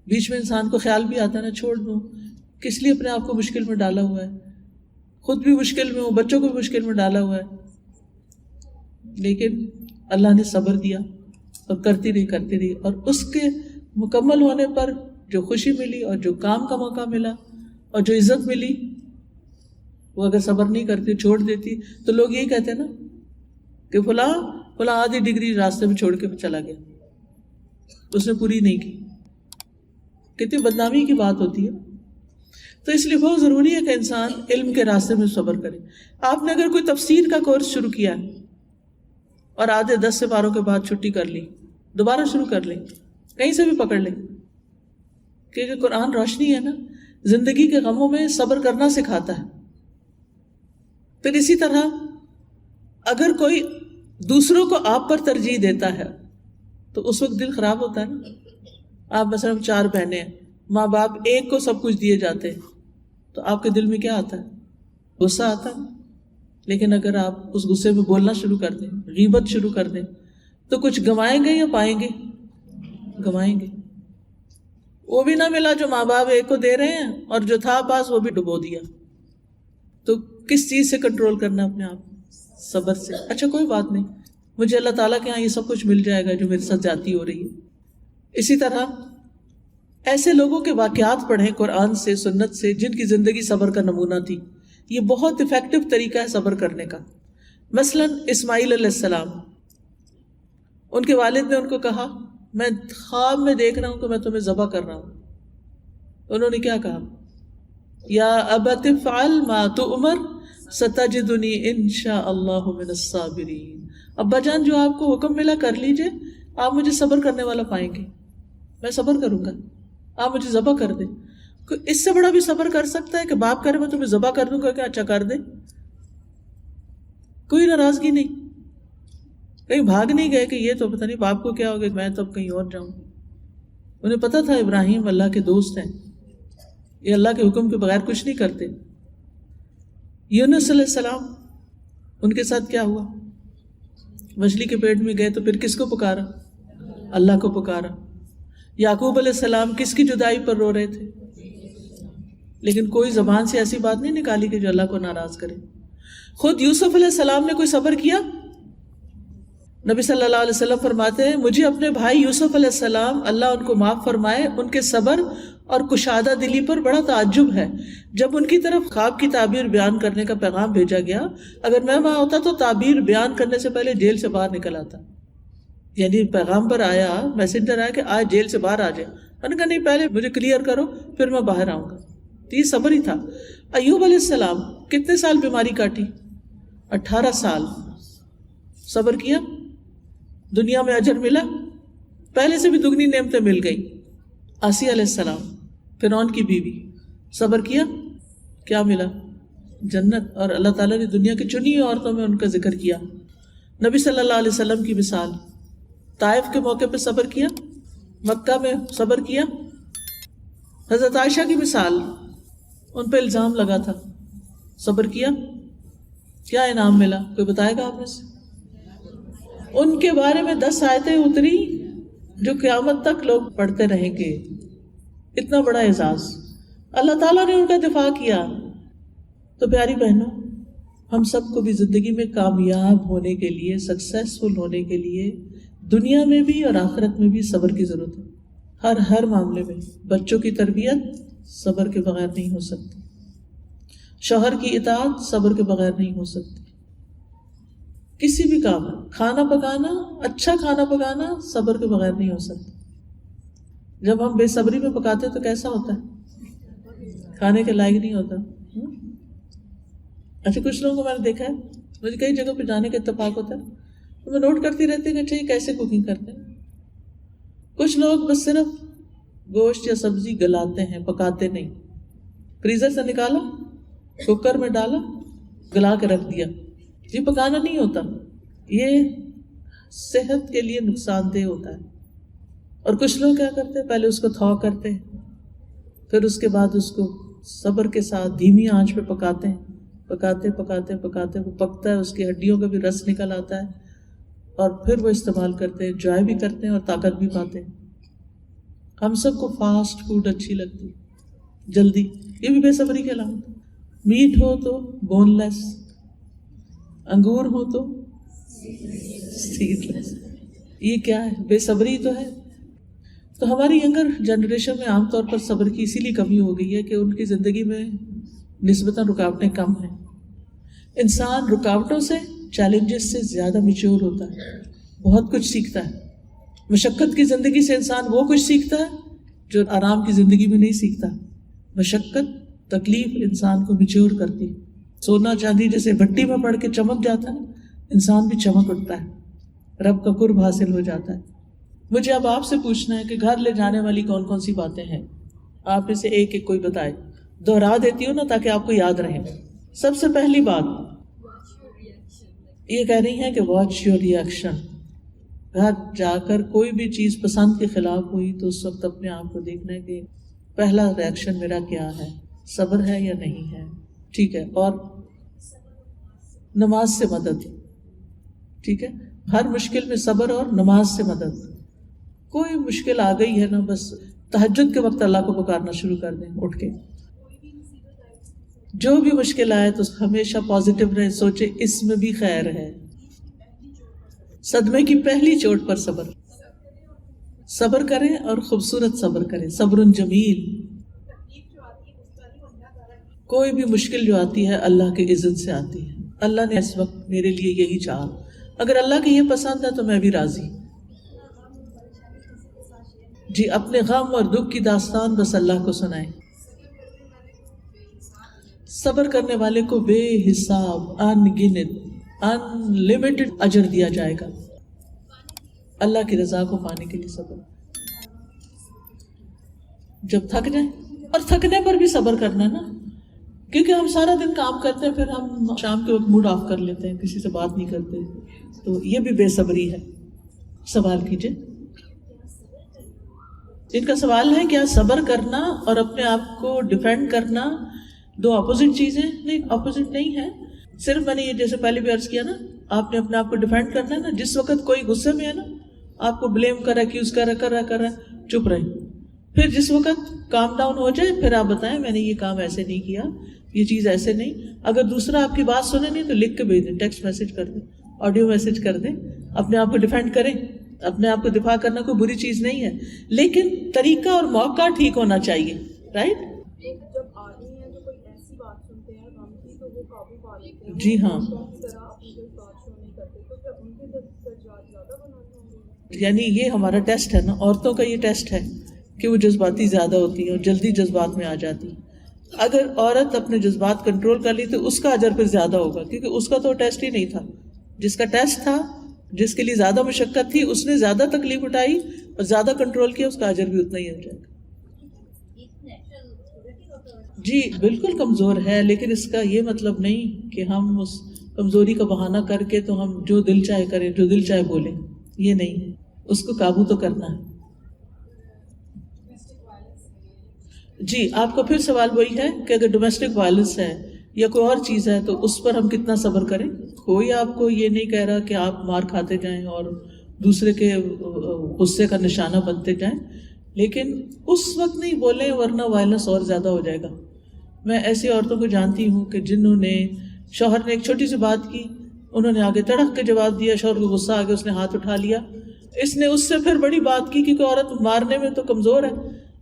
[SPEAKER 1] بیچ میں انسان کو خیال بھی آتا ہے نا, چھوڑ دوں, کس لیے اپنے آپ کو مشکل میں ڈالا ہوا ہے, خود بھی مشکل میں ہوں, بچوں کو بھی مشکل میں ڈالا ہوا ہے. لیکن اللہ نے صبر دیا اور کرتی رہی, اور اس کے مکمل ہونے پر جو خوشی ملی اور جو کام کا موقع ملا اور جو عزت ملی, وہ اگر صبر نہیں کرتی, چھوڑ دیتی, تو لوگ یہی کہتے ہیں نا کہ فلاں آدھی ڈگری راستے میں چھوڑ کے چلا گیا, اس نے پوری نہیں کی. کتنی بدنامی کی بات ہوتی ہے. تو اس لیے بہت ضروری ہے کہ انسان علم کے راستے میں صبر کرے. آپ نے اگر کوئی تفسیر کا کورس شروع کیا ہے اور آدھے 10 سپاروں کے بعد چھٹی کر لی, دوبارہ شروع کر لیں, کہیں سے بھی پکڑ لیں, کیونکہ قرآن روشنی ہے نا, زندگی کے غموں میں صبر کرنا سکھاتا ہے. پھر اسی طرح اگر کوئی دوسروں کو آپ پر ترجیح دیتا ہے تو اس وقت دل خراب ہوتا ہے نا. آپ مثلا 4 بہنیں ہیں, ماں باپ ایک کو سب کچھ دیے جاتے ہیں, تو آپ کے دل میں کیا آتا ہے؟ غصہ آتا ہے. لیکن اگر آپ اس غصے میں بولنا شروع کر دیں, غیبت شروع کر دیں, تو کچھ گنوائیں گے یا پائیں گے؟ گنوائیں گے. وہ بھی نہ ملا جو ماں باپ ایک کو دے رہے ہیں, اور جو تھا پاس وہ بھی ڈبو دیا. تو کس چیز سے کنٹرول کرنا اپنے آپ؟ صبر سے. اچھا کوئی بات نہیں, مجھے اللہ تعالیٰ کے یہاں یہ سب کچھ مل جائے گا جو میرے ساتھ زیادتی ہو رہی ہے. اسی طرح ایسے لوگوں کے واقعات پڑھیں قرآن سے, سنت سے, جن کی زندگی صبر کا نمونہ تھی. یہ بہت افیکٹو طریقہ ہے صبر کرنے کا. مثلاً اسماعیل علیہ السلام, ان کے والد نے ان کو کہا میں خواب میں دیکھ رہا ہوں کہ میں تمہیں ذبح کر رہا ہوں. انہوں نے کیا کہا؟ یا ابت افعل ما تؤمر ستجدنی انشاء اللہ من الصابرین. ابا جان جو آپ کو حکم ملا کر لیجئے, آپ مجھے صبر کرنے والا پائیں گے, میں صبر کروں گا, آپ مجھے ذبح کر دیں. کوئی اس سے بڑا بھی صبر کر سکتا ہے کہ باپ کرے میں تمہیں ذبح کر دوں گا, کہ اچھا کر دے, کوئی ناراضگی نہیں. کہیں بھاگ نہیں گئے کہ یہ تو پتہ نہیں باپ کو کیا ہو گیا, میں تو اب کہیں اور جاؤں. انہیں پتہ تھا ابراہیم اللہ کے دوست ہیں, یہ اللہ کے حکم کے بغیر کچھ نہیں کرتے. یونس علیہ السلام, ان کے ساتھ کیا ہوا؟ مچھلی کے پیٹ میں گئے تو پھر کس کو پکارا؟ اللہ کو پکارا. یعقوب علیہ السلام کس کی جدائی پر رو رہے تھے؟ لیکن کوئی زبان سے ایسی بات نہیں نکالی کہ جو اللہ کو ناراض کرے. خود یوسف علیہ السلام نے کوئی صبر کیا؟ نبی صلی اللہ علیہ وسلم فرماتے ہیں مجھے اپنے بھائی یوسف علیہ السلام اللہ ان کو معاف فرمائے, ان کے صبر اور کشادہ دلی پر بڑا تعجب ہے. جب ان کی طرف خواب کی تعبیر بیان کرنے کا پیغام بھیجا گیا, اگر میں وہاں ہوتا تو تعبیر بیان کرنے سے پہلے جیل سے باہر نکل آتا. یعنی پیغام پر آیا, میسنجر آیا کہ آج جیل سے باہر آ جائے, میں نے کہا نہیں پہلے مجھے کلیئر کرو پھر میں باہر آؤں گا. تو یہ صبر ہی تھا. ایوب علیہ السلام کتنے سال بیماری کاٹی, 18 سال صبر کیا، دنیا میں اجر ملا، پہلے سے بھی دگنی نعمتیں مل گئی. آسیہ علیہ السلام فرعون کی بیوی، صبر کیا، کیا ملا؟ جنت. اور اللہ تعالیٰ نے دنیا کی چنی ہوئی عورتوں میں ان کا ذکر کیا. نبی صلی اللہ علیہ وسلم کی مثال، طائف کے موقع پہ صبر کیا، مکہ میں صبر کیا. حضرت عائشہ کی مثال، ان پہ الزام لگا تھا، صبر کیا، کیا انعام ملا؟ کوئی بتائے گا آپ میں سے؟ ان کے بارے میں 10 آیتیں اتری جو قیامت تک لوگ پڑھتے رہیں گے. اتنا بڑا اعزاز، اللہ تعالیٰ نے ان کا دفاع کیا. تو پیاری بہنوں، ہم سب کو بھی زندگی میں کامیاب ہونے کے لیے، سکسیسفل ہونے کے لیے، دنیا میں بھی اور آخرت میں بھی صبر کی ضرورت ہے. ہر معاملے میں. بچوں کی تربیت صبر کے بغیر نہیں ہو سکتی، شوہر کی اطاعت صبر کے بغیر نہیں ہو سکتی، کسی بھی کام میں کھانا پکانا، اچھا کھانا پکانا صبر کے بغیر نہیں ہو سکتا. جب ہم بے صبری میں پکاتے تو کیسا ہوتا ہے؟ کھانے کے لائق نہیں ہوتا. اچھا، کچھ لوگوں کو میں نے دیکھا ہے، مجھے کئی جگہ پہ جانے کا اتفاق ہوتا ہے تو میں نوٹ کرتی رہتی ہوں کہ اچھا یہ کیسے کوکنگ کرتے ہیں. کچھ لوگ بس صرف گوشت یا سبزی گلاتے ہیں، پکاتے نہیں. فریزر سے نکالا، کوکر میں ڈالا، گلا کے رکھ دیا. یہ پکانا نہیں ہوتا، یہ صحت کے لیے نقصان دہ ہوتا ہے. اور کچھ لوگ کیا کرتے ہیں، پہلے اس کو تھو کرتے ہیں، پھر اس کے بعد اس کو صبر کے ساتھ دھیمی آنچ پہ پکاتے ہیں. پکاتے پکاتے پکاتے وہ پکتا ہے، اس کی ہڈیوں کا بھی رس نکل آتا ہے، اور پھر وہ استعمال کرتے ہیں، انجوائے بھی کرتے ہیں اور طاقت بھی پاتے ہیں. ہم سب کو فاسٹ فوڈ اچھی لگتی، جلدی، یہ بھی بے صبری کی علامت. میٹ ہو تو بون لیس، انگور ہو تو سیڈ لیس. یہ کیا ہے؟ بے صبری تو ہے. تو ہماری ینگر جنریشن میں عام طور پر صبر کی اسی لیے کمی ہو گئی ہے کہ ان کی زندگی میں نسبتاً رکاوٹیں کم ہیں. انسان رکاوٹوں سے، چیلنجز سے زیادہ میچور ہوتا ہے، بہت کچھ سیکھتا ہے. مشقت کی زندگی سے انسان وہ کچھ سیکھتا ہے جو آرام کی زندگی میں نہیں سیکھتا. مشقت، تکلیف انسان کو میچور کرتی. سونا چاندی جیسے بھٹی میں پڑ کے چمک جاتا ہے، انسان بھی چمک اٹھتا ہے، رب کا قرب حاصل ہو جاتا ہے. مجھے اب آپ سے پوچھنا ہے کہ گھر لے جانے والی کون کون سی باتیں ہیں؟ آپ میں سے ایک ایک کوئی بتائے. دوہرا دیتی ہوں نا تاکہ آپ کو یاد رہے. سب سے پہلی بات یہ کہہ رہی ہیں کہ واچ یور ریئیکشن. گھر جا کر کوئی بھی چیز پسند کے خلاف ہوئی تو اس وقت اپنے آپ کو دیکھنا ہے کہ پہلا ریئیکشن میرا کیا ہے، صبر ہے یا نہیں ہے. ٹھیک ہے. اور نماز سے مدد. ٹھیک ہے، ہر مشکل میں صبر اور نماز سے مدد. کوئی مشکل آ گئی ہے نا، بس تہجد کے وقت اللہ کو پکارنا شروع کر دیں اٹھ کے. جو بھی مشکل آئے تو ہمیشہ پازیٹیو رہیں، سوچے اس میں بھی خیر ہے. صدمے کی پہلی چوٹ پر صبر کریں اور خوبصورت صبر کریں. صبر جمیل. کوئی بھی مشکل جو آتی ہے اللہ کے اذن سے آتی ہے. اللہ نے اس وقت میرے لیے یہی چاہا، اگر اللہ کے یہ پسند ہے تو میں بھی راضی. جی، اپنے غم اور دکھ کی داستان بس اللہ کو سنائیں. صبر کرنے والے کو بے حساب، ان گنت، ان لمیٹڈ اجر دیا جائے گا. اللہ کی رضا کو پانے کے لیے صبر. جب تھک جائیں، اور تھکنے پر بھی صبر کرنا نا، کیونکہ ہم سارا دن کام کرتے ہیں، پھر ہم شام کے وقت موڈ آف کر لیتے ہیں، کسی سے بات نہیں کرتے، تو یہ بھی بے صبری ہے. سوال کیجئے. ان کا سوال ہے کیا صبر کرنا اور اپنے آپ کو ڈیفینڈ کرنا دو اپوزٹ چیزیں؟ نہیں، اپوزٹ نہیں ہے. صرف میں نے یہ جیسے پہلے بھی عرض کیا نا، آپ نے اپنے آپ کو ڈیفینڈ کرنا ہے نا. جس وقت کوئی غصے میں ہے نا، آپ کو بلیم کر رہا ہے، ایکیوز کر رہا ہے، چپ رہیں. پھر جس وقت کام ڈاؤن ہو جائے پھر آپ بتائیں میں نے یہ کام ایسے نہیں کیا، یہ چیز ایسے نہیں. اگر دوسرا آپ کی بات سنے نہیں تو لکھ کے بھیج دیں، ٹیکسٹ میسج کر دیں، آڈیو میسج کر دیں. اپنے آپ کو ڈیفینڈ کریں. اپنے آپ کو دفاع کرنا کوئی بری چیز نہیں ہے، لیکن طریقہ اور موقع ٹھیک ہونا چاہیے. رائٹ؟ جی ہاں، یعنی یہ ہمارا ٹیسٹ ہے نا، عورتوں کا یہ ٹیسٹ ہے کہ وہ جذباتی زیادہ ہوتی ہیں اور جلدی جذبات میں آ جاتی ہیں. اگر عورت اپنے جذبات کنٹرول کر لی تو اس کا اجر پھر زیادہ ہوگا، کیونکہ اس کا تو ٹیسٹ ہی نہیں تھا. جس کا ٹیسٹ تھا، جس کے لیے زیادہ مشقت تھی، اس نے زیادہ تکلیف اٹھائی اور زیادہ کنٹرول کیا، اس کا اجر بھی اتنا ہی ہو جائے گا. جی بالکل کمزور ہے، لیکن اس کا یہ مطلب نہیں کہ ہم اس کمزوری کا بہانہ کر کے تو ہم جو دل چاہے کریں، جو دل چاہے بولیں. یہ نہیں ہے، اس کو قابو تو کرنا ہے. جی آپ کا پھر سوال وہی ہے کہ اگر ڈومیسٹک وائلنس ہے یا کوئی اور چیز ہے تو اس پر ہم کتنا صبر کریں. کوئی آپ کو یہ نہیں کہہ رہا کہ آپ مار کھاتے جائیں اور دوسرے کے غصے کا نشانہ بنتے جائیں، لیکن اس وقت نہیں بولیں ورنہ وائلنس اور زیادہ ہو جائے گا. میں ایسی عورتوں کو جانتی ہوں کہ جنہوں نے، شوہر نے ایک چھوٹی سی بات کی، انہوں نے آگے تڑک کے جواب دیا، شوہر کو غصہ آ گیا، اس نے ہاتھ اٹھا لیا. اس نے اس سے پھر بڑی بات کی کیونکہ عورت مارنے میں تو کمزور ہے،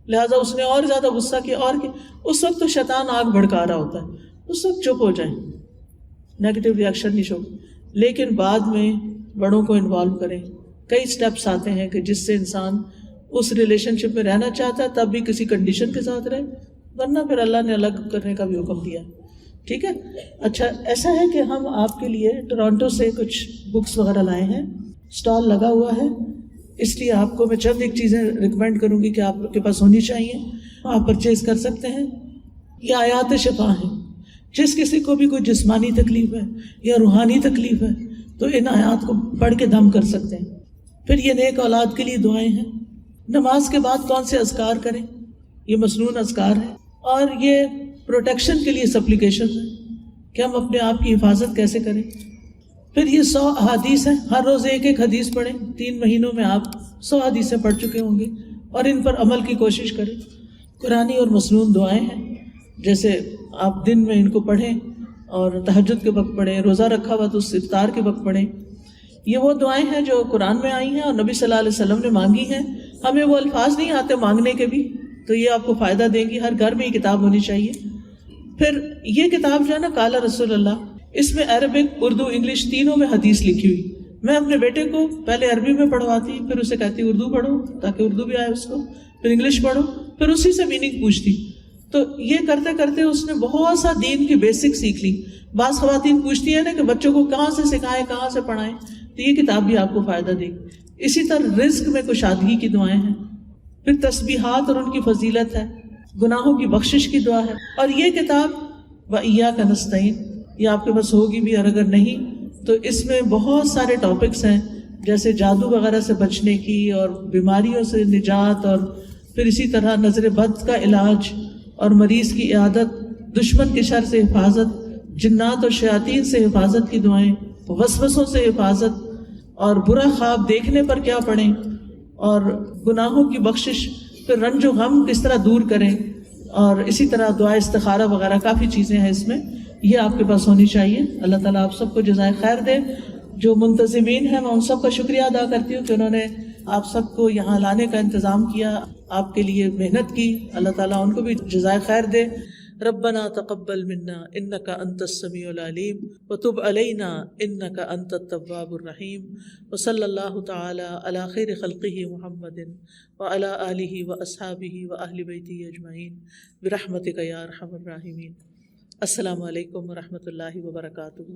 [SPEAKER 1] لہٰذا اس نے اور زیادہ غصہ کیا اور کیا. اس وقت تو شیطان آگ بھڑکا رہا ہوتا ہے، اس وقت چپ ہو جائیں، نیگیٹو ریئیکشن نہیں شو. لیکن بعد میں بڑوں کو انوالو کریں. کئی سٹیپس آتے ہیں کہ جس سے انسان اس ریلیشن شپ میں رہنا چاہتا ہے تب بھی کسی کنڈیشن کے ساتھ رہے، ورنہ پھر اللہ نے الگ کرنے کا بھی حکم دیا. ٹھیک ہے. اچھا ایسا ہے کہ ہم آپ کے لیے ٹورانٹو سے کچھ بکس وغیرہ لائے ہیں، اسٹال لگا ہوا ہے، اس لیے آپ کو میں چند ایک چیزیں ریکمینڈ کروں گی کہ آپ کے پاس ہونی چاہیے، آپ پرچیز کر سکتے ہیں. یہ آیات شفا ہیں. جس کسی کو بھی کوئی جسمانی تکلیف ہے یا روحانی تکلیف ہے تو ان آیات کو پڑھ کے دم کر سکتے ہیں. پھر یہ نیک اولاد کے لیے دعائیں ہیں. نماز کے بعد کون سے اذکار کریں، یہ مسنون اذکار ہیں. اور یہ پروٹیکشن کے لیے سپلیکیشن ہے کہ ہم اپنے آپ کی حفاظت کیسے کریں. پھر یہ 100 احادیث ہیں، ہر روز ایک ایک حدیث پڑھیں. 3 مہینوں میں آپ 100 حدیثیں پڑھ چکے ہوں گے اور ان پر عمل کی کوشش کریں. قرآنی اور مسنون دعائیں ہیں، جیسے آپ دن میں ان کو پڑھیں اور تہجد کے وقت پڑھیں، روزہ رکھا ہوا تو اس افطار کے وقت پڑھیں. یہ وہ دعائیں ہیں جو قرآن میں آئی ہیں اور نبی صلی اللہ علیہ وسلم نے مانگی ہیں. ہمیں وہ الفاظ نہیں آتے مانگنے کے بھی، تو یہ آپ کو فائدہ دیں گی. ہر گھر میں یہ کتاب ہونی چاہیے. پھر یہ کتاب جو ہے نا قال رسول اللہ، اس میں عربک، اردو، انگلش تینوں میں حدیث لکھی ہوئی. میں اپنے بیٹے کو پہلے عربی میں پڑھواتی، پھر اسے کہتی اردو پڑھو تاکہ اردو بھی آئے اس کو، پھر انگلش پڑھو، پھر اسی سے میننگ پوچھتی. تو یہ کرتے کرتے اس نے بہت سا دین کی بیسک سیکھ لی. بعض خواتین پوچھتی ہیں نا کہ بچوں کو کہاں سے سکھائیں، کہاں سے پڑھائیں، تو یہ کتاب بھی آپ کو فائدہ دے گی. اسی طرح رزق میں کشادگی کی دعائیں ہیں. پھر تسبیحات اور ان کی فضیلت ہے، گناہوں کی بخشش کی دعا ہے. اور یہ کتاب وَإِيَّاكَ نَسْتَعِينُ یہ آپ کے پاس ہوگی بھی، اور اگر نہیں تو اس میں بہت سارے ٹاپکس ہیں، جیسے جادو وغیرہ سے بچنے کی اور بیماریوں سے نجات، اور پھر اسی طرح نظر بد کا علاج اور مریض کی عیادت، دشمن کے شر سے حفاظت، جنات اور شیاطین سے حفاظت کی دعائیں، وسوسوں سے حفاظت، اور برا خواب دیکھنے پر کیا پڑھیں، اور گناہوں کی بخشش، پھر رنج و غم کس طرح دور کریں، اور اسی طرح دعا استخارہ وغیرہ کافی چیزیں ہیں اس میں. یہ آپ کے پاس ہونی چاہیے. اللہ تعالیٰ آپ سب کو جزائے خیر دے. جو منتظمین ہیں میں ان سب کا شکریہ ادا کرتی ہوں کہ انہوں نے آپ سب کو یہاں لانے کا انتظام کیا، آپ کے لیے محنت کی. اللہ تعالیٰ ان کو بھی جزائے خیر دے. ربنا تقبل منا انك انت السميع العليم وتب علينا انك انت التواب الرحيم وصلى الله تعالى على خير خلقه محمد وعلى اله واصحابه واهل بيته اجمعين برحمتك يا ارحم الراحمين. السلام علیکم ورحمۃ اللہ وبرکاتہ.